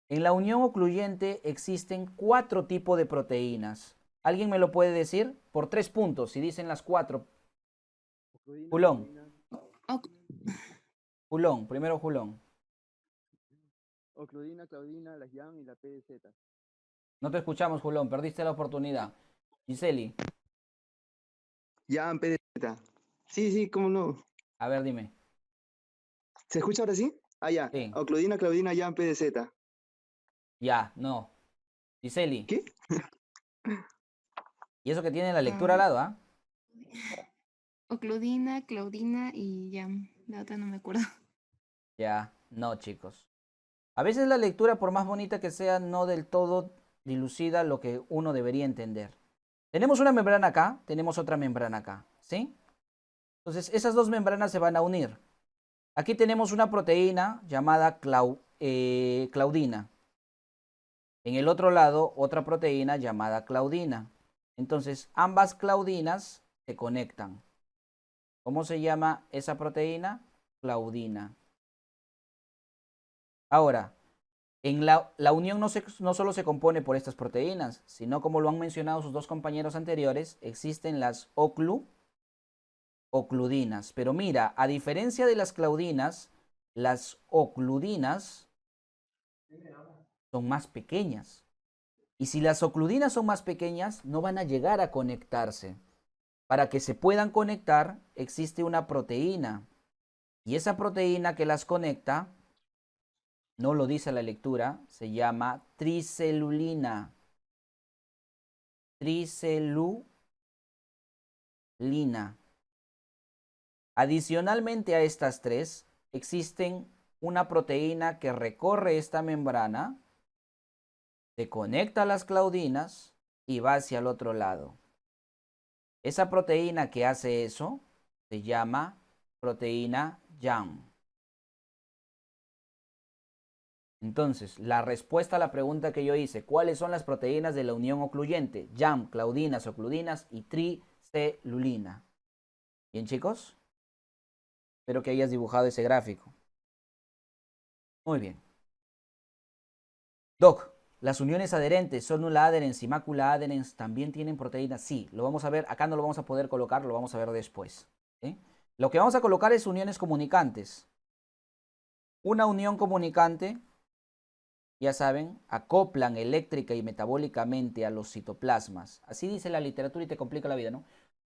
En la unión ocluyente existen 4 tipos de proteínas. ¿Alguien me lo puede decir? Por 3 puntos, si dicen las 4. Ocludina, Julón. Oc- Julón, primero Julón. Ocludina, Claudina, la YAM y la PZ. No te escuchamos, Julón, perdiste la oportunidad. Giseli, Ya, en PDZ. Sí, sí, cómo no. a ver, dime. ¿Se escucha ahora sí? Ah, ya. Sí. Ocludina, Claudina, ya en PDZ. Ya, no. Giseli. ¿Qué? Y eso que tiene la lectura al lado, ¿ah? Ocludina, Claudina y ya. La otra no me acuerdo. Ya, no, chicos. A veces la lectura, por más bonita que sea, no del todo dilucida lo que uno debería entender. Tenemos una membrana acá, tenemos otra membrana acá, ¿sí? Entonces, esas dos membranas se van a unir. Aquí tenemos una proteína llamada claudina. En el otro lado, otra proteína llamada claudina. Entonces, ambas claudinas se conectan. ¿Cómo se llama esa proteína? Claudina. Ahora, la unión no solo se compone por estas proteínas, sino como lo han mencionado sus dos compañeros anteriores, existen las ocludinas. Pero mira, a diferencia de las claudinas, las ocludinas son más pequeñas. Y si las ocludinas son más pequeñas, no van a llegar a conectarse. Para que se puedan conectar, existe una proteína. Y esa proteína que las conecta, no lo dice la lectura, se llama tricelulina. Tricelulina. Adicionalmente a estas tres, existen una proteína que recorre esta membrana, se conecta a las claudinas y va hacia el otro lado. Esa proteína que hace eso se llama proteína YAM. Entonces, la respuesta a la pregunta que yo hice, ¿cuáles son las proteínas de la unión ocluyente? YAM, claudinas, ocludinas y tricelulina. ¿Bien, chicos? Espero que hayas dibujado ese gráfico. Muy bien. Doc, las uniones adherentes, sonula adherens y mácula adherens, ¿también tienen proteínas? Sí, lo vamos a ver. Acá no lo vamos a poder colocar, lo vamos a ver después. ¿Sí? Lo que vamos a colocar es uniones comunicantes. Una unión comunicante, ya saben, acoplan eléctrica y metabólicamente a los citoplasmas. Así dice la literatura y te complica la vida, ¿no?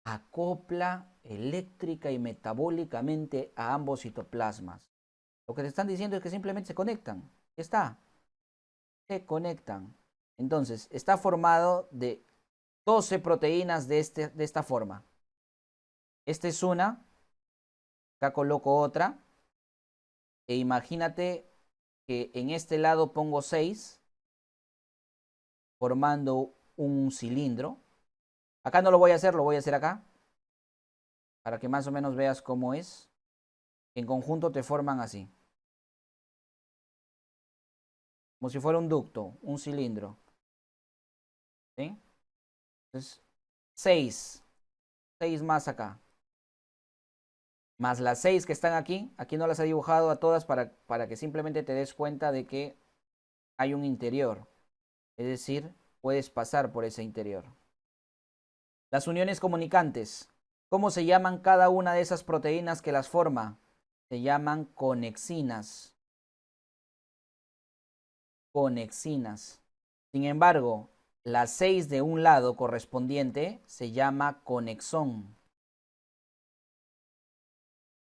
Acopla eléctrica y metabólicamente a ambos citoplasmas. Lo que te están diciendo es que simplemente se conectan. Ya está. Se conectan. Entonces, está formado de 12 proteínas de esta forma. Esta es una. Acá coloco otra. E imagínate que en este lado pongo 6, formando un cilindro. Acá no lo voy a hacer, lo voy a hacer acá. Para que más o menos veas cómo es. En conjunto te forman así. Como si fuera un ducto, un cilindro. ¿Sí? Entonces, 6. 6 más acá. Más las 6 que están aquí. Aquí no las he dibujado a todas para que simplemente te des cuenta de que hay un interior. Es decir, puedes pasar por ese interior. Las uniones comunicantes. ¿Cómo se llaman cada una de esas proteínas que las forma? Se llaman conexinas. Conexinas. Sin embargo, la 6 de un lado correspondiente se llama conexón.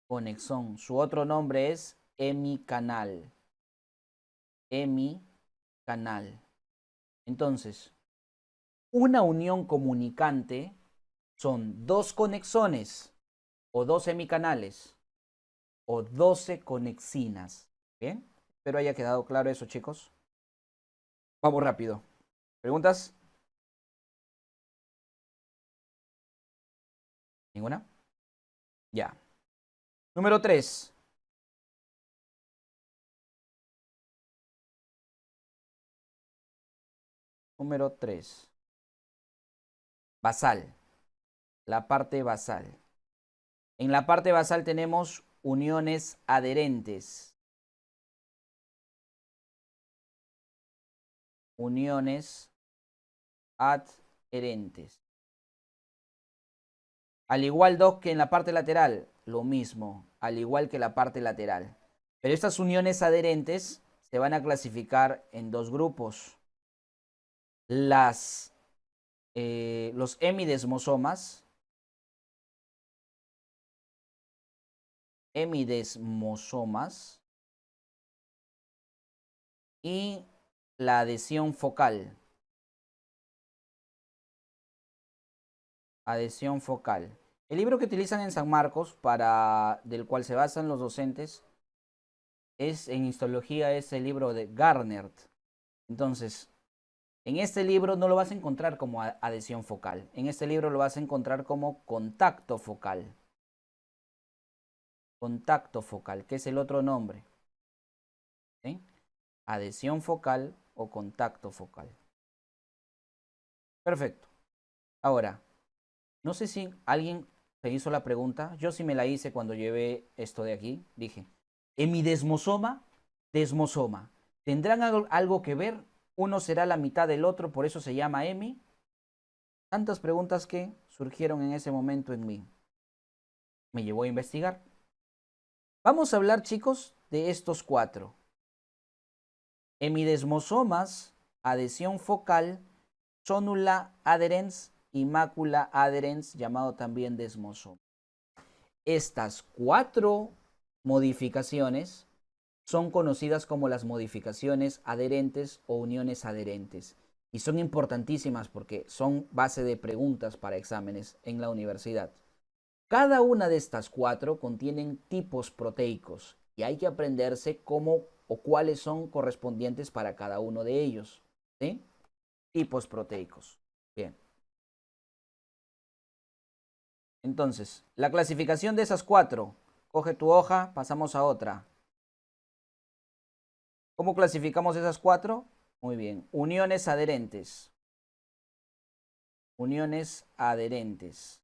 Conexón. Su otro nombre es hemicanal. Hemicanal. Entonces, una unión comunicante son 2 conexones o 2 hemicanales o 12 conexinas. ¿Bien? Espero haya quedado claro eso, chicos. Vamos rápido. ¿Preguntas? ¿Ninguna? Ya. Número 3. Número 3. Basal. La parte basal. En la parte basal tenemos uniones adherentes. Uniones adherentes. Al igual, Doc, que en la parte lateral, lo mismo, al igual que la parte lateral. Pero estas uniones adherentes se van a clasificar en 2 grupos. Las los hemidesmosomas. Y la adhesión focal. Adhesión focal. El libro que utilizan en San Marcos, del cual se basan los docentes, en histología, es el libro de Garnert. Entonces, en este libro no lo vas a encontrar como adhesión focal. En este libro lo vas a encontrar como contacto focal. Contacto focal, que es el otro nombre. ¿Sí? Adhesión focal o contacto focal. Perfecto. Ahora, no sé si alguien se hizo la pregunta. Yo sí me la hice cuando llevé esto de aquí. Dije, hemidesmosoma, desmosoma. ¿Tendrán algo que ver? Uno será la mitad del otro, por eso se llama hemi. Tantas preguntas que surgieron en ese momento en mí. Me llevó a investigar. Vamos a hablar, chicos, de estos 4. Hemidesmosomas, adhesión focal, sonula adherens y mácula adherens, llamado también desmosoma. Estas 4 modificaciones son conocidas como las modificaciones adherentes o uniones adherentes. Y son importantísimas porque son base de preguntas para exámenes en la universidad. Cada una de estas 4 contienen tipos proteicos y hay que aprenderse cómo o cuáles son correspondientes para cada uno de ellos. ¿Sí? Tipos proteicos. Bien. Entonces, la clasificación de esas 4. Coge tu hoja, pasamos a otra. ¿Cómo clasificamos esas 4? Muy bien. Uniones adherentes. Uniones adherentes.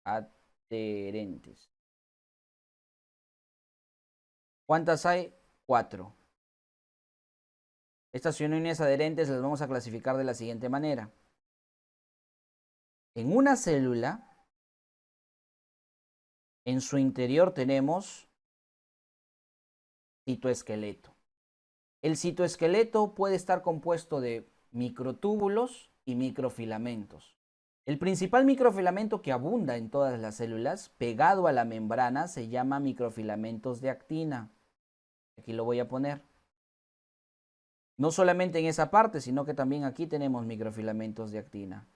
Adherentes. ¿Cuántas hay? 4. Estas uniones adherentes las vamos a clasificar de la siguiente manera. En una célula, en su interior tenemos citoesqueleto. El citoesqueleto puede estar compuesto de microtúbulos y microfilamentos. El principal microfilamento que abunda en todas las células, pegado a la membrana, se llama microfilamentos de actina. Aquí lo voy a poner. No solamente en esa parte, sino que también aquí tenemos microfilamentos de actina.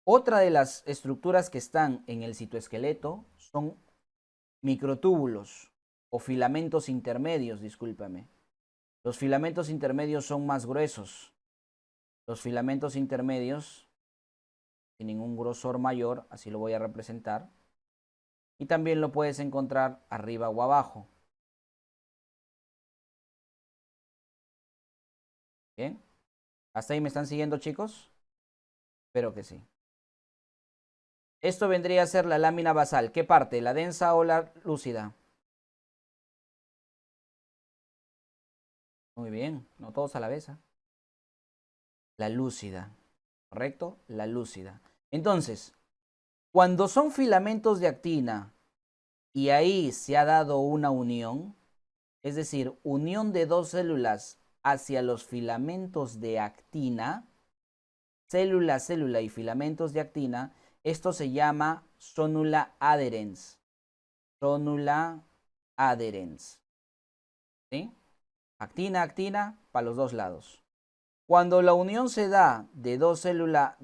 Otra de las estructuras que están en el citoesqueleto son microtúbulos o filamentos intermedios, discúlpame. Los filamentos intermedios son más gruesos. Los filamentos intermedios, sin ningún grosor mayor, así lo voy a representar. Y también lo puedes encontrar arriba o abajo. Bien. ¿Hasta ahí me están siguiendo, chicos? Espero que sí. Esto vendría a ser la lámina basal. ¿Qué parte? ¿La densa o la lúcida? Muy bien, no todos a la vez. La lúcida, ¿correcto? La lúcida. Entonces, cuando son filamentos de actina y ahí se ha dado una unión, es decir, unión de 2 células hacia los filamentos de actina, célula, célula y filamentos de actina, esto se llama sonula adherens. Sonula adherens. ¿Sí? Actina, actina, para los 2 lados. Cuando la unión se da de célula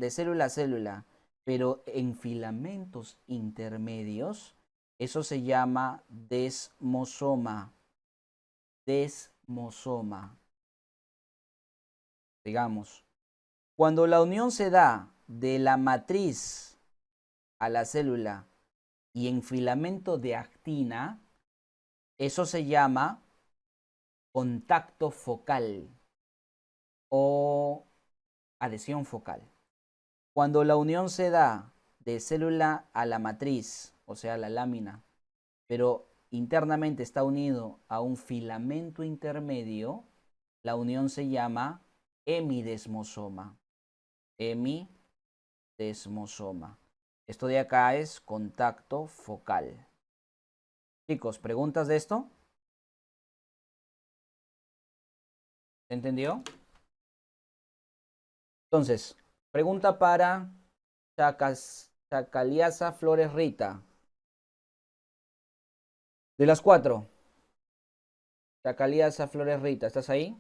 a célula, pero en filamentos intermedios, eso se llama desmosoma. Desmosoma. Digamos, cuando la unión se da de la matriz a la célula y en filamento de actina, eso se llama contacto focal o adhesión focal. Cuando la unión se da de célula a la matriz, o sea, la lámina, pero internamente está unido a un filamento intermedio, la unión se llama hemidesmosoma. Hemidesmosoma. Esto de acá es contacto focal. Chicos, ¿preguntas de esto? ¿Se entendió? Entonces, pregunta para Chacaliasa Flores Rita. De las 4. Chacaliasa Flores Rita, ¿estás ahí?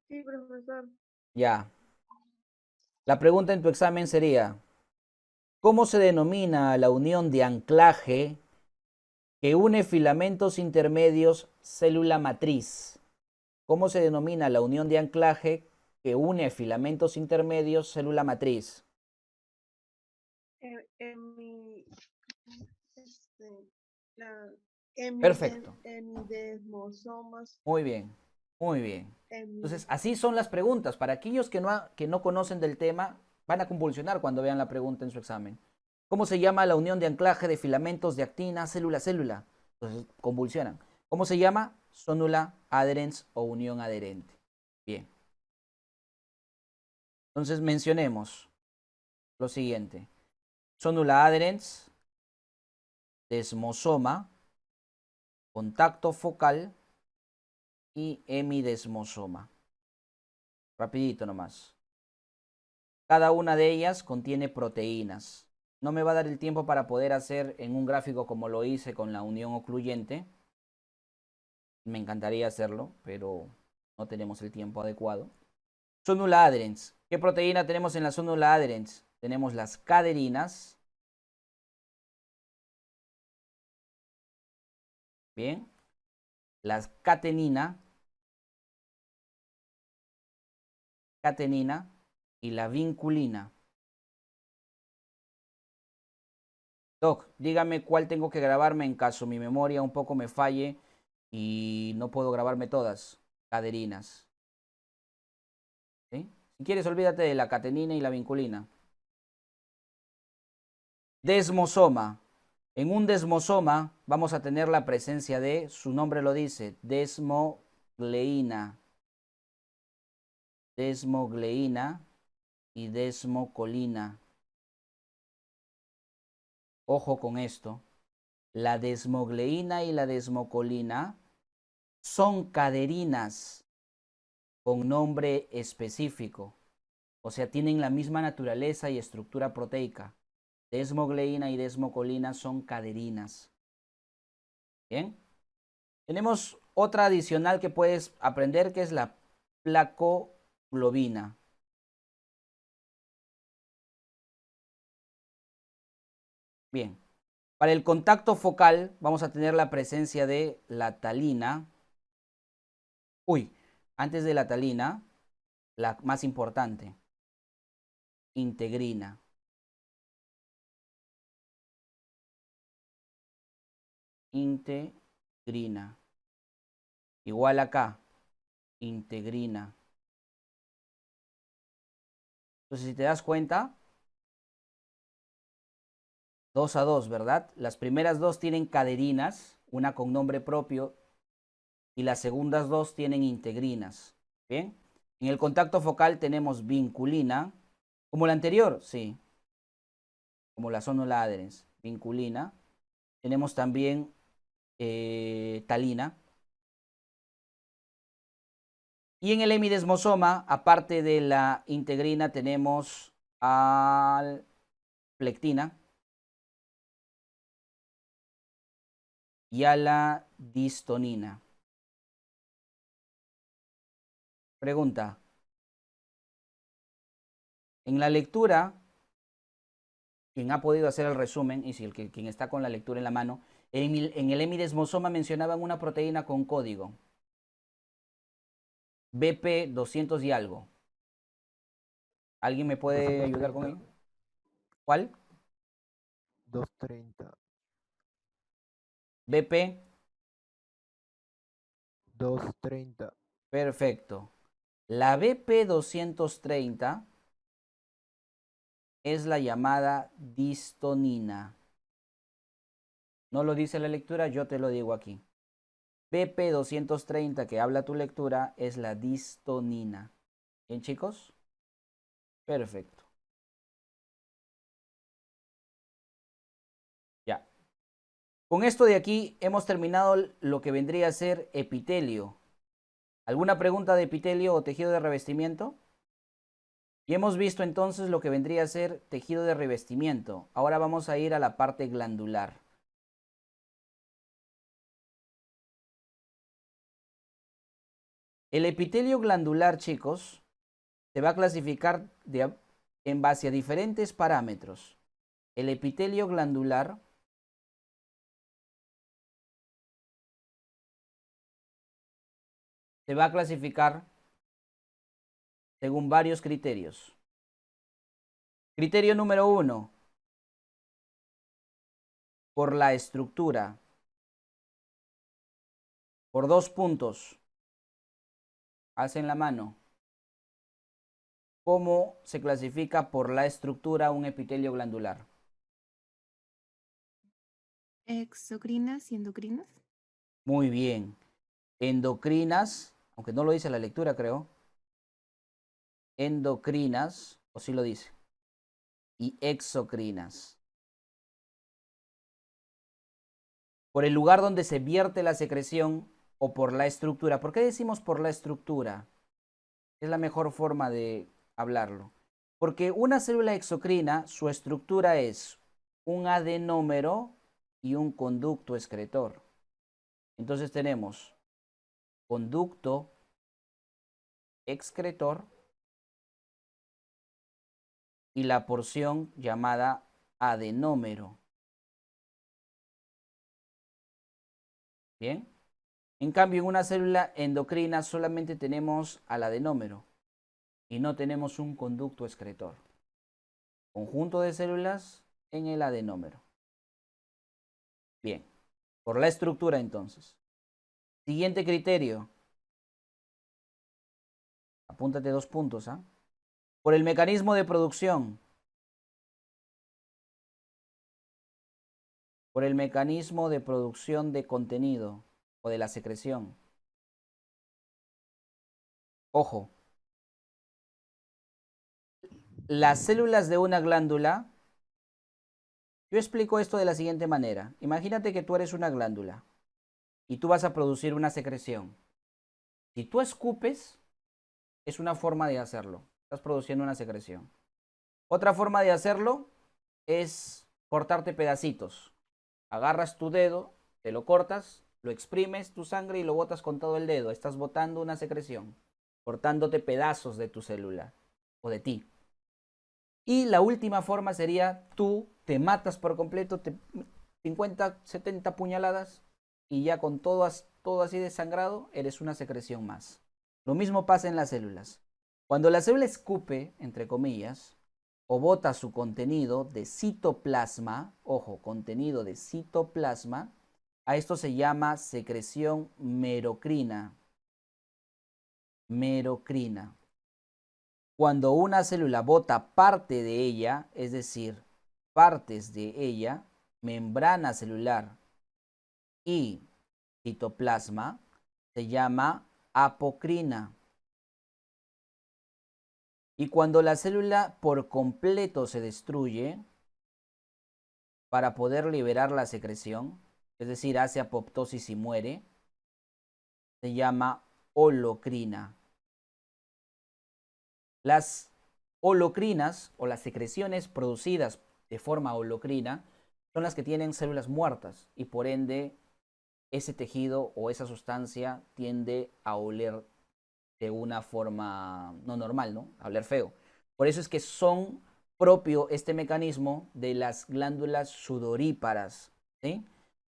Sí, profesor. Ya. La pregunta en tu examen sería, ¿cómo se denomina la unión de anclaje que une filamentos intermedios célula matriz? ¿Cómo se denomina la unión de anclaje que une filamentos intermedios célula matriz? Perfecto. Hemidesmosomas. Muy bien, muy bien. Entonces, así son las preguntas. Para aquellos que no conocen del tema, van a convulsionar cuando vean la pregunta en su examen. ¿Cómo se llama la unión de anclaje de filamentos de actina célula-célula? Entonces, convulsionan. ¿Cómo se llama? Sonula adherens o unión adherente. Bien. Entonces, mencionemos lo siguiente. Sonula adherens, desmosoma, contacto focal y hemidesmosoma. Rapidito nomás. Cada una de ellas contiene proteínas. No me va a dar el tiempo para poder hacer en un gráfico como lo hice con la unión ocluyente. Me encantaría hacerlo, pero no tenemos el tiempo adecuado. Sonula adherens. ¿Qué proteína tenemos en la sonula adherens? Tenemos las caderinas. Bien. Las catenina y la vinculina. Doc, dígame cuál tengo que grabarme en caso mi memoria un poco me falle y no puedo grabarme todas. Caderinas. ¿Sí? Si quieres, olvídate de la catenina y la vinculina. Desmosoma. En un desmosoma vamos a tener la presencia de, su nombre lo dice, desmogleína. Desmogleína y desmocolina. Ojo con esto. La desmogleína y la desmocolina son caderinas con nombre específico. O sea, tienen la misma naturaleza y estructura proteica. Desmogleína y desmocolina son caderinas. Bien. Tenemos otra adicional que puedes aprender, que es la placoglobina. Bien. Para el contacto focal vamos a tener la presencia de la talina. Antes de la talina, la más importante, integrina. Integrina. Igual acá, integrina. Entonces, si te das cuenta, 2 a 2, ¿verdad? Las primeras dos tienen caderinas, una con nombre propio, y las segundas dos tienen integrinas. ¿Bien? En el contacto focal tenemos vinculina, como la anterior, sí, como la sonula adherens, vinculina. Tenemos también talina. Y en el hemidesmosoma, aparte de la integrina, tenemos plectina y a la distonina. Pregunta. En la lectura, quien ha podido hacer el resumen, y si quien está con la lectura en la mano, en el hemidesmosoma mencionaban una proteína con código. BP 200 y algo. ¿Alguien me puede ayudar con ello? ¿Cuál? 230. BP. 230. Perfecto. La BP 230 es la llamada distonina. No lo dice la lectura, yo te lo digo aquí. BP 230 que habla tu lectura es la distonina. ¿Bien, chicos? Perfecto. Ya. Con esto de aquí hemos terminado lo que vendría a ser epitelio. ¿Alguna pregunta de epitelio o tejido de revestimiento? Y hemos visto entonces lo que vendría a ser tejido de revestimiento. Ahora vamos a ir a la parte glandular. El epitelio glandular, chicos, se va a clasificar en base a diferentes parámetros. El epitelio glandular se va a clasificar según varios criterios. Criterio número 1, por la estructura, por 2 puntos. Alcen la mano. ¿Cómo se clasifica por la estructura un epitelio glandular? Exocrinas y endocrinas. Muy bien. Endocrinas, aunque no lo dice la lectura, creo. Endocrinas, o sí lo dice. Y exocrinas. Por el lugar donde se vierte la secreción o por la estructura. ¿Por qué decimos por la estructura? Es la mejor forma de hablarlo. Porque una célula exocrina, su estructura es un adenómero y un conducto excretor. Entonces tenemos conducto excretor y la porción llamada adenómero. Bien. En cambio, en una célula endocrina solamente tenemos al adenómero y no tenemos un conducto excretor. Conjunto de células en el adenómero. Bien. Por la estructura entonces. Siguiente criterio. Apúntate 2 puntos, ¿ah? Por el mecanismo de producción. Por el mecanismo de producción de contenido o de la secreción. Ojo. Las células de una glándula. Yo explico esto de la siguiente manera. Imagínate que tú eres una glándula y tú vas a producir una secreción. Si tú escupes, es una forma de hacerlo. Estás produciendo una secreción. Otra forma de hacerlo es cortarte pedacitos. Agarras tu dedo, te lo cortas, lo exprimes tu sangre y lo botas con todo el dedo. Estás botando una secreción, cortándote pedazos de tu célula o de ti. Y la última forma sería tú te matas por completo, 50, 70 puñaladas y ya con todo así desangrado eres una secreción más. Lo mismo pasa en las células. Cuando la célula escupe, entre comillas, o bota su contenido de citoplasma, ojo, contenido de citoplasma, a esto se llama secreción merocrina. Merocrina. Cuando una célula bota parte de ella, es decir, partes de ella, membrana celular y citoplasma, se llama apocrina. Y cuando la célula por completo se destruye para poder liberar la secreción, es decir, hace apoptosis y muere, se llama holocrina. Las holocrinas o las secreciones producidas de forma holocrina son las que tienen células muertas y por ende ese tejido o esa sustancia tiende a oler de una forma no normal, ¿no? A oler feo. Por eso es que son propio este mecanismo de las glándulas sudoríparas, ¿sí?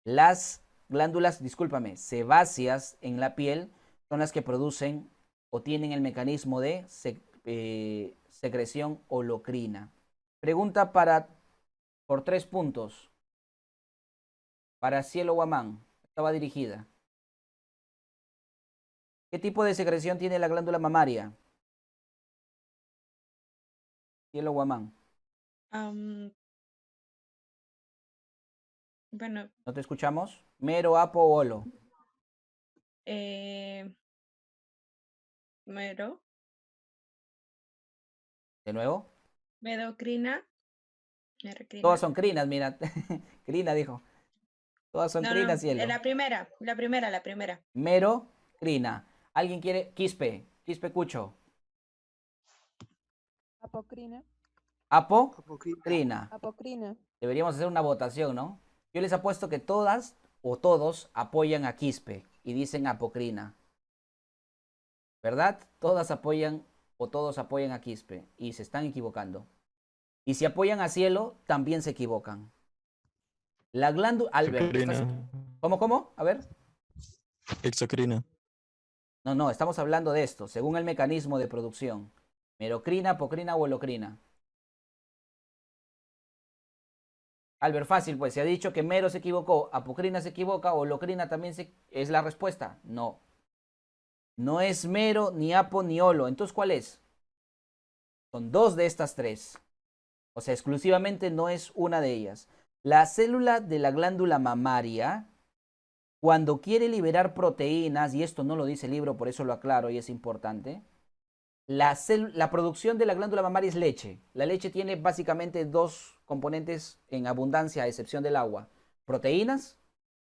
Las glándulas, discúlpame, sebáceas en la piel son las que producen o tienen el mecanismo de secreción holocrina. Pregunta por 3 puntos. Para Cielo Guamán, estaba dirigida. ¿Qué tipo de secreción tiene la glándula mamaria? Cielo Guamán. Bueno, ¿No te escuchamos? Mero, apo, olo. mero, ¿De nuevo? medocrina, Todas son crinas, mira. Crina dijo. Todas son crinas, cielo. la primera. Mero, crina. ¿Alguien quiere? Quispe Cucho. Apocrina. Apocrina. Apocrina. Deberíamos hacer una votación, ¿no? Yo les apuesto que todas o todos apoyan a Quispe y dicen apocrina. ¿Verdad? Todas apoyan o todos apoyan a Quispe y se están equivocando. Y si apoyan a Cielo, también se equivocan. La glándula... Albert, ¿cómo? A ver. Exocrina. No, estamos hablando de esto, según el mecanismo de producción. Merocrina, apocrina o holocrina. Albert, fácil, pues. Se ha dicho que Mero se equivocó, apocrina se equivoca, holocrina también es la respuesta. No. No es Mero, ni Apo, ni Holo. Entonces, ¿cuál es? Son dos de estas tres. O sea, exclusivamente no es una de ellas. La célula de la glándula mamaria, cuando quiere liberar proteínas, y esto no lo dice el libro, por eso lo aclaro y es importante, la producción de la glándula mamaria es leche. La leche tiene básicamente dos componentes en abundancia, a excepción del agua: proteínas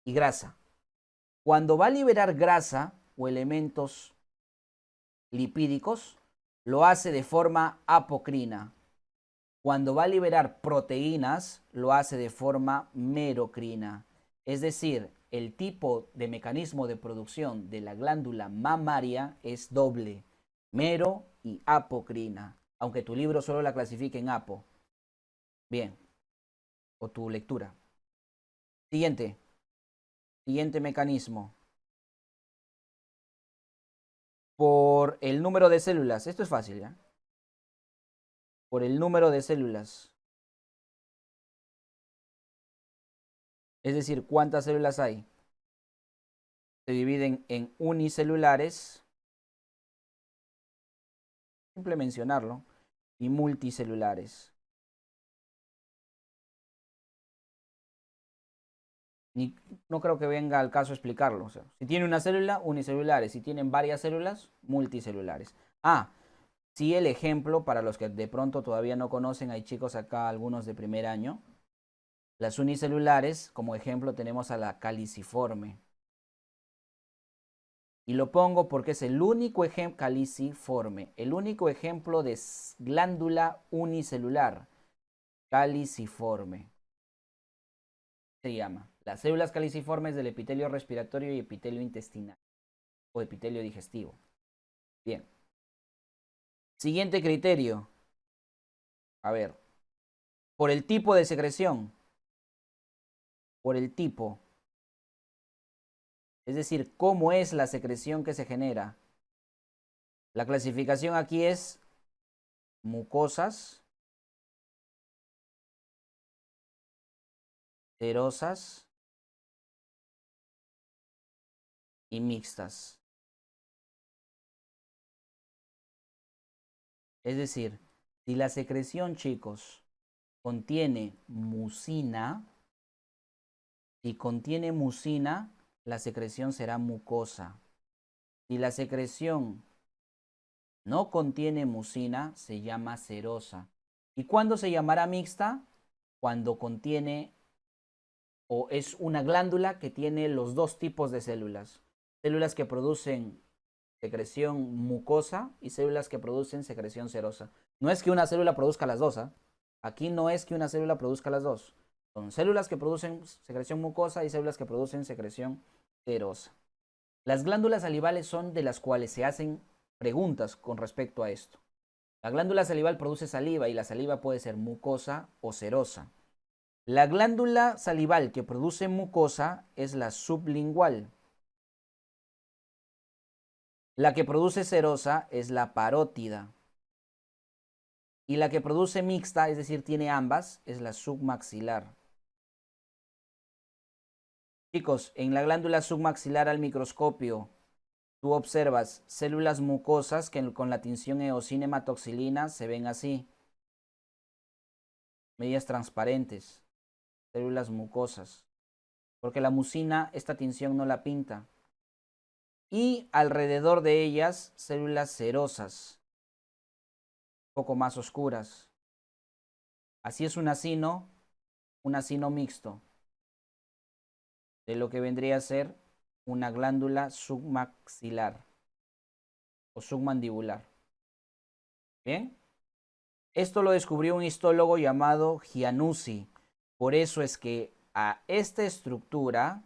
y grasa. Cuando va a liberar grasa o elementos lipídicos, lo hace de forma apocrina. Cuando va a liberar proteínas, lo hace de forma merocrina. Es decir, el tipo de mecanismo de producción de la glándula mamaria es doble: mero y apocrina, aunque tu libro solo la clasifique en apo. Bien, o tu lectura. Siguiente mecanismo. Por el número de células. Esto es fácil, ¿ya? Por el número de células. Es decir, ¿cuántas células hay? Se dividen en unicelulares, simple mencionarlo, y multicelulares. No creo que venga al caso explicarlo. O sea, si tiene una célula, unicelulares. Si tienen varias células, multicelulares. Sí, el ejemplo, para los que de pronto todavía no conocen, hay chicos acá, algunos de primer año. Las unicelulares, como ejemplo, tenemos a la caliciforme. Y lo pongo porque es el único ejemplo, caliciforme, el único ejemplo de glándula unicelular, caliciforme. Se llama las células caliciformes del epitelio respiratorio y epitelio intestinal o epitelio digestivo. Bien. Siguiente criterio. A ver. Por el tipo de secreción. Por el tipo. Es decir, cómo es la secreción que se genera. La clasificación aquí es mucosas, serosas y mixtas. Es decir, si la secreción, chicos, contiene mucina, si contiene mucina, la secreción será mucosa. Si la secreción no contiene mucina, se llama serosa. ¿Y cuándo se llamará mixta? Cuando contiene o es una glándula que tiene los dos tipos de células. Células que producen secreción mucosa y células que producen secreción serosa. No es que una célula produzca las dos, ¿eh? Aquí no es que una célula produzca las dos. Son células que producen secreción mucosa y células que producen secreción serosa. Las glándulas salivales son de las cuales se hacen preguntas con respecto a esto. La glándula salival produce saliva y la saliva puede ser mucosa o serosa. La glándula salival que produce mucosa es la sublingual. La que produce serosa es la parótida. Y la que produce mixta, es decir, tiene ambas, es la submaxilar. Chicos, en la glándula submaxilar al microscopio, tú observas células mucosas que con la tinción eosinhematoxilina se ven así. Medias transparentes, células mucosas. Porque la mucina, esta tinción no la pinta. Y alrededor de ellas, células serosas, un poco más oscuras. Así es un acino mixto, de lo que vendría a ser una glándula submaxilar. o submandibular. ¿Bien? Esto lo descubrió un histólogo llamado Giannuzzi. Por eso es que a esta estructura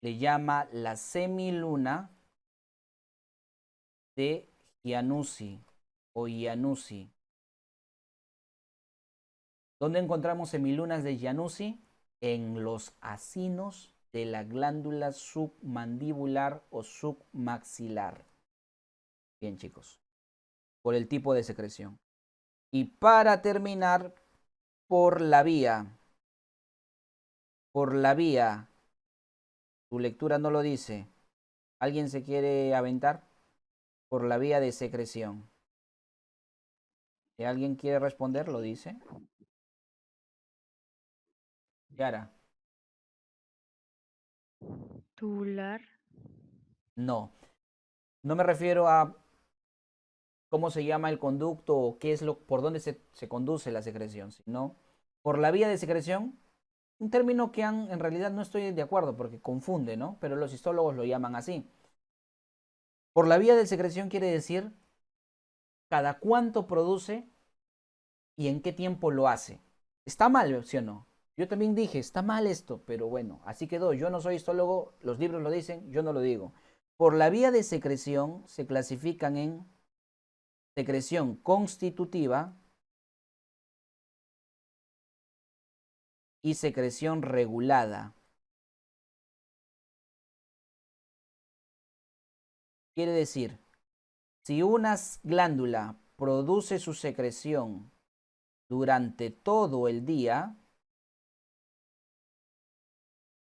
le llama la semiluna de Giannuzzi o Giannuzzi. ¿Dónde encontramos semilunas de Giannuzzi? En los acinos de la glándula submandibular o submaxilar. Bien, chicos. Por el tipo de secreción. Y para terminar, por la vía. Por la vía. Tu lectura no lo dice. ¿Alguien se quiere aventar? Por la vía de secreción. Si alguien quiere responder, lo dice. Yara. Tubular. No. No me refiero a cómo se llama el conducto o qué es por dónde se conduce la secreción, sino por la vía de secreción, un término que en realidad no estoy de acuerdo porque confunde, ¿no? Pero los histólogos lo llaman así. Por la vía de secreción quiere decir cada cuánto produce y en qué tiempo lo hace. ¿Está mal, sí o no? Yo también dije, está mal esto, pero bueno, así quedó. Yo no soy histólogo, los libros lo dicen, yo no lo digo. Por la vía de secreción se clasifican en secreción constitutiva y secreción regulada. Quiere decir, si una glándula produce su secreción durante todo el día,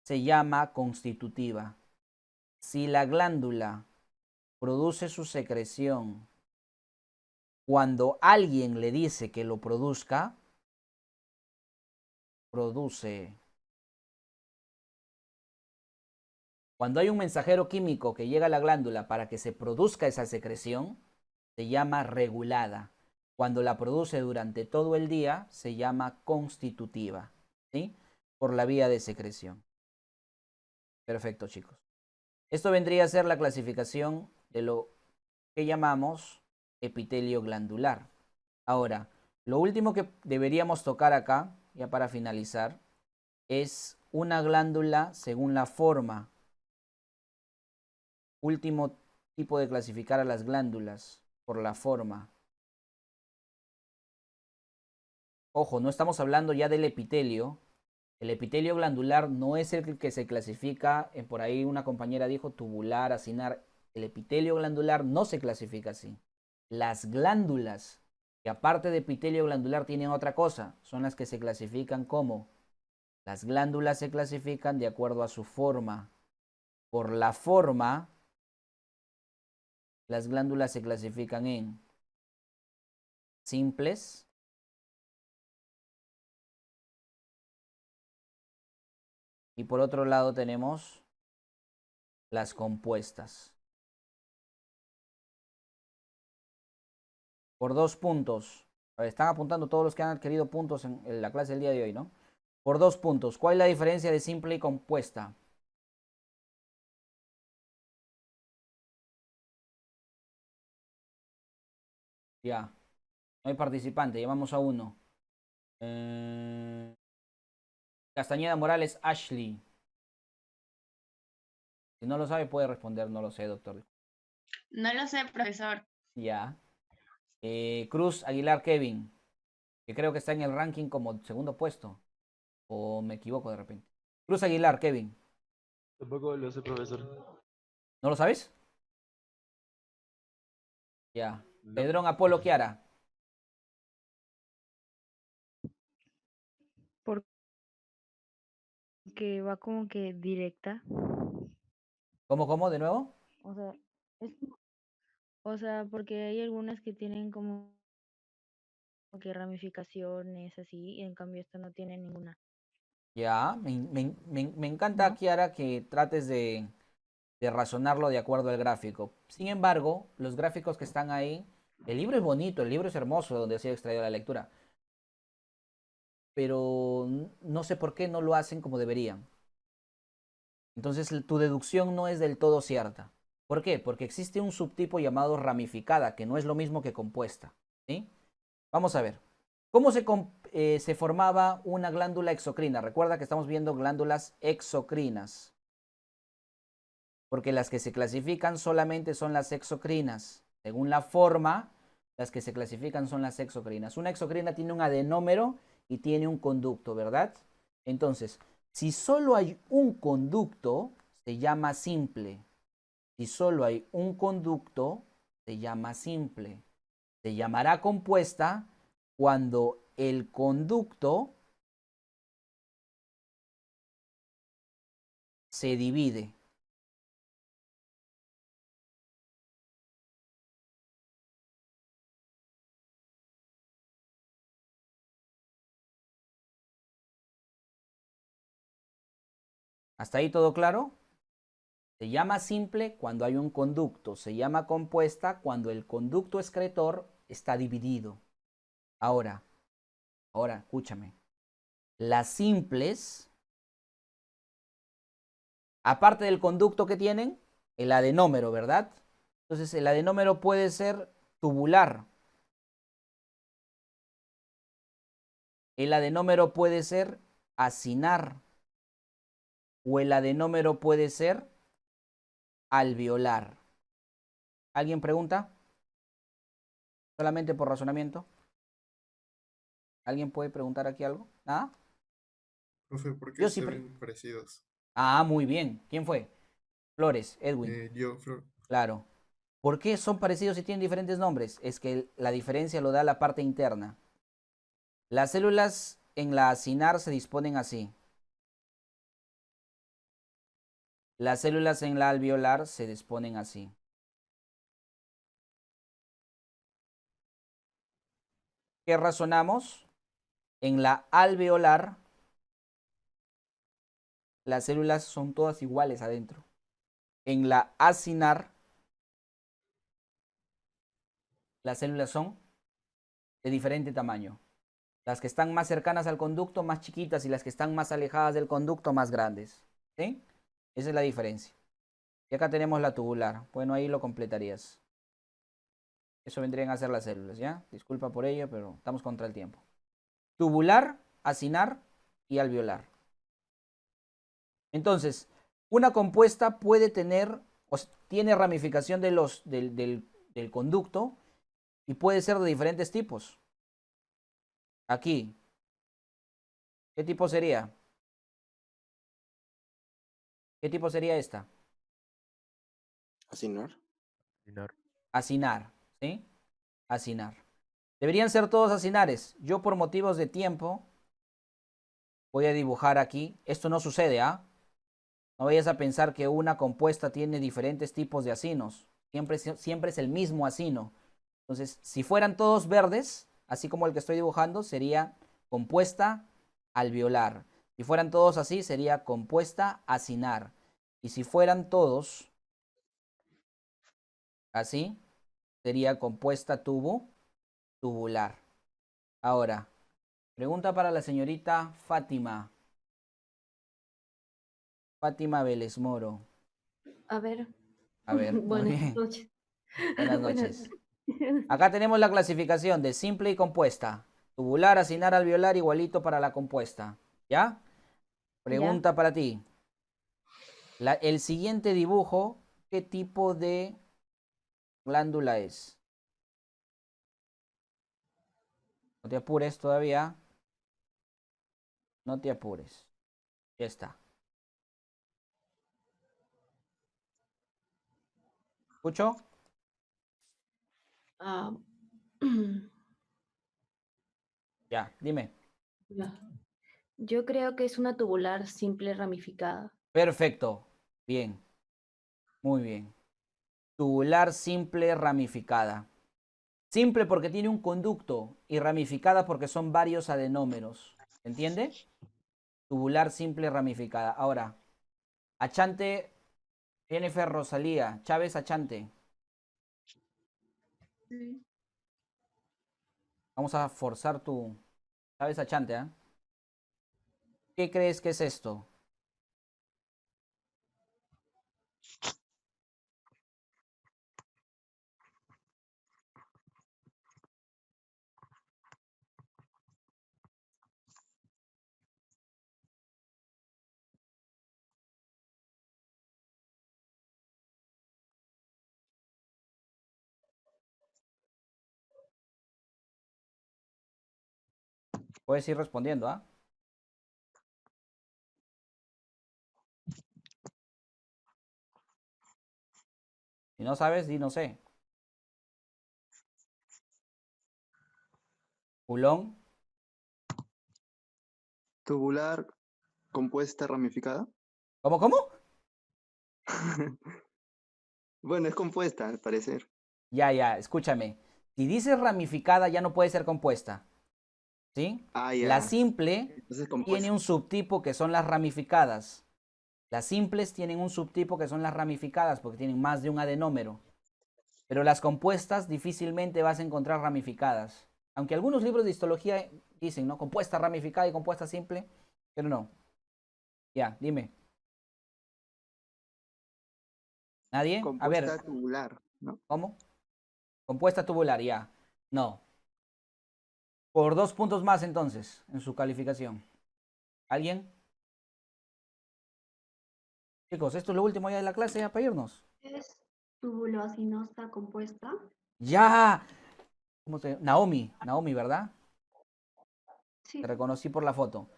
se llama constitutiva. Si la glándula produce su secreción cuando alguien le dice que lo produzca, produce. Cuando hay un mensajero químico que llega a la glándula para que se produzca esa secreción, se llama regulada. Cuando la produce durante todo el día, se llama constitutiva, ¿sí? Por la vía de secreción. Perfecto, chicos. Esto vendría a ser la clasificación de lo que llamamos epitelio glandular. Ahora, lo último que deberíamos tocar acá, ya para finalizar, es una glándula según la forma. Último tipo de clasificar a las glándulas por la forma. Ojo, no estamos hablando ya del epitelio. El epitelio glandular no es el que se clasifica, por ahí una compañera dijo tubular, acinar. El epitelio glandular no se clasifica así. Las glándulas, que aparte de epitelio glandular tienen otra cosa, son las que se clasifican como. Las glándulas se clasifican de acuerdo a su forma. Por la forma, las glándulas se clasifican en simples, y por otro lado tenemos las compuestas. Por 2 puntos. Están apuntando todos los que han adquirido puntos en la clase del día de hoy, ¿no? Por 2 puntos. ¿Cuál es la diferencia de simple y compuesta? Ya. No hay participante. Llamamos a uno. Castañeda Morales Ashley. Si no lo sabe, puede responder. No lo sé, doctor. No lo sé, profesor. Ya. Cruz Aguilar Kevin. Que creo que está en el ranking como segundo puesto. O me equivoco de repente. Cruz Aguilar Kevin. Tampoco lo sé, profesor. ¿No lo sabes? Ya. No. Pedrón Apolo Kiara. Porque va como que directa. ¿Cómo? ¿De nuevo? O sea, porque hay algunas que tienen como que ramificaciones así, y en cambio esta no tiene ninguna. Ya. Me encanta, ¿No? Kiara, que trates de razonarlo de acuerdo al gráfico. Sin embargo, los gráficos que están ahí, el libro es bonito, el libro es hermoso donde se ha extraído la lectura. Pero no sé por qué no lo hacen como deberían. Entonces tu deducción no es del todo cierta. ¿Por qué? Porque existe un subtipo llamado ramificada, que no es lo mismo que compuesta. ¿Sí? Vamos a ver. ¿Cómo se formaba una glándula exocrina? Recuerda que estamos viendo glándulas exocrinas. Porque las que se clasifican solamente son las exocrinas. Según la forma, las que se clasifican son las exocrinas. Una exocrina tiene un adenómero y tiene un conducto, ¿verdad? Entonces, si solo hay un conducto, se llama simple. Si solo hay un conducto, se llama simple. Se llamará compuesta cuando el conducto se divide. ¿Hasta ahí todo claro? Se llama simple cuando hay un conducto. Se llama compuesta cuando el conducto excretor está dividido. Ahora, escúchame. Las simples, aparte del conducto que tienen, el adenómero, ¿verdad? Entonces el adenómero puede ser tubular. El adenómero puede ser acinar. O el adenómero puede ser alveolar. ¿Alguien pregunta? Solamente por razonamiento. ¿Alguien puede preguntar aquí algo? ¿Nada? Profe, ¿por qué Yo sí se ven parecidos? Ah, muy bien. ¿Quién fue? Flores, Edwin. Yo, Flor. Claro. ¿Por qué son parecidos y tienen diferentes nombres? Es que la diferencia lo da la parte interna. Las células en la acinar se disponen así. Las células en la alveolar se disponen así. ¿Qué razonamos? En la alveolar, las células son todas iguales adentro. En la acinar, las células son de diferente tamaño. Las que están más cercanas al conducto, más chiquitas, y las que están más alejadas del conducto, más grandes. ¿Sí? Esa es la diferencia. Y acá tenemos la tubular. Bueno, ahí lo completarías. Eso vendrían a ser las células, ¿ya? Disculpa por ello, pero estamos contra el tiempo. Tubular, acinar y alveolar. Entonces, una compuesta puede tener, o tiene ramificación del conducto y puede ser de diferentes tipos. Aquí, ¿qué tipo sería? ¿Qué tipo sería esta? ¿Acinar? Acinar, ¿sí? Acinar. Deberían ser todos acinares. Yo por motivos de tiempo voy a dibujar aquí. Esto no sucede, ¿ah? No vayas a pensar que una compuesta tiene diferentes tipos de acinos. Siempre es el mismo acino. Entonces, si fueran todos verdes, así como el que estoy dibujando, sería compuesta alveolar. Si fueran todos así, sería compuesta acinar. Y si fueran todos así, sería compuesta tubular. Ahora, pregunta para la señorita Fátima. Fátima Vélez Moro. A ver. A ver, muy Buenas bien. noches. Buenas noches. Acá tenemos la clasificación de simple y compuesta. Tubular, acinar, alveolar, igualito para la compuesta. ¿Ya? Pregunta para ti. El siguiente dibujo, ¿qué tipo de glándula es? No te apures todavía. No te apures. Ya está. ¿Escucho? Ah, Ya, dime. ya. Yo creo que es una tubular simple ramificada. Perfecto. Bien. Muy bien. Tubular simple ramificada. Simple porque tiene un conducto y ramificada porque son varios adenómeros. ¿Entiende? Tubular simple ramificada. Ahora, achante, Jennifer Rosalía, Chávez achante. Sí. Vamos a forzar tu Chávez achante, ¿eh? ¿Qué crees que es esto? Puedes ir respondiendo, ¿ah? Si no sabes, di no sé. Pulón. Tubular, compuesta, ramificada. ¿Cómo? Bueno, es compuesta, al parecer. Ya, escúchame. Si dices ramificada, ya no puede ser compuesta. ¿Sí? Ah, ya. La simple Entonces, tiene compuesta. un subtipo que son las ramificadas. Las simples tienen un subtipo que son las ramificadas porque tienen más de un adenómero. Pero las compuestas difícilmente vas a encontrar ramificadas. Aunque algunos libros de histología dicen, ¿no? Compuesta ramificada y compuesta simple, pero no. Ya, dime. ¿Nadie? A ver, Compuesta tubular, ¿no? ¿cómo? Compuesta tubular, ya. No. Por 2 puntos más entonces en su calificación. ¿Alguien? Chicos, esto es lo último ya de la clase, ya para irnos. ¿Es tubuloacinosa compuesta? ¡Ya! ¿Cómo se llama? Naomi, ¿verdad? Sí. Te reconocí por la foto.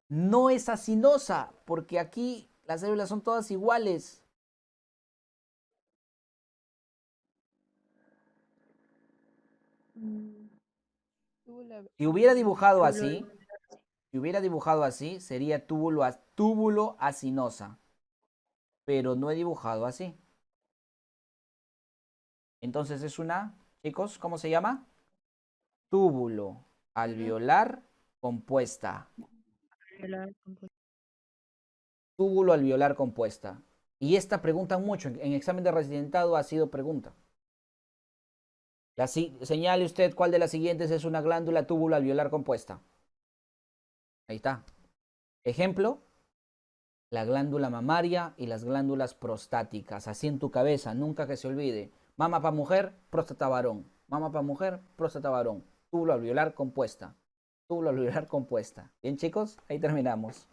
No es acinosa, porque aquí las células son todas iguales. Si hubiera dibujado así, sería túbulo acinosa. Pero no he dibujado así. Entonces es una, chicos, ¿cómo se llama? Túbulo alveolar compuesta. Túbulo alveolar compuesta. Y esta pregunta mucho. En examen de residentado ha sido pregunta. Señale usted cuál de las siguientes es una glándula túbulo alveolar compuesta. Ahí está. Ejemplo, la glándula mamaria y las glándulas prostáticas. Así en tu cabeza, nunca que se olvide. Mama para mujer, próstata varón. Mama para mujer, próstata varón. Túbulo alveolar compuesta. Túbulo alveolar compuesta. Bien, chicos, ahí terminamos.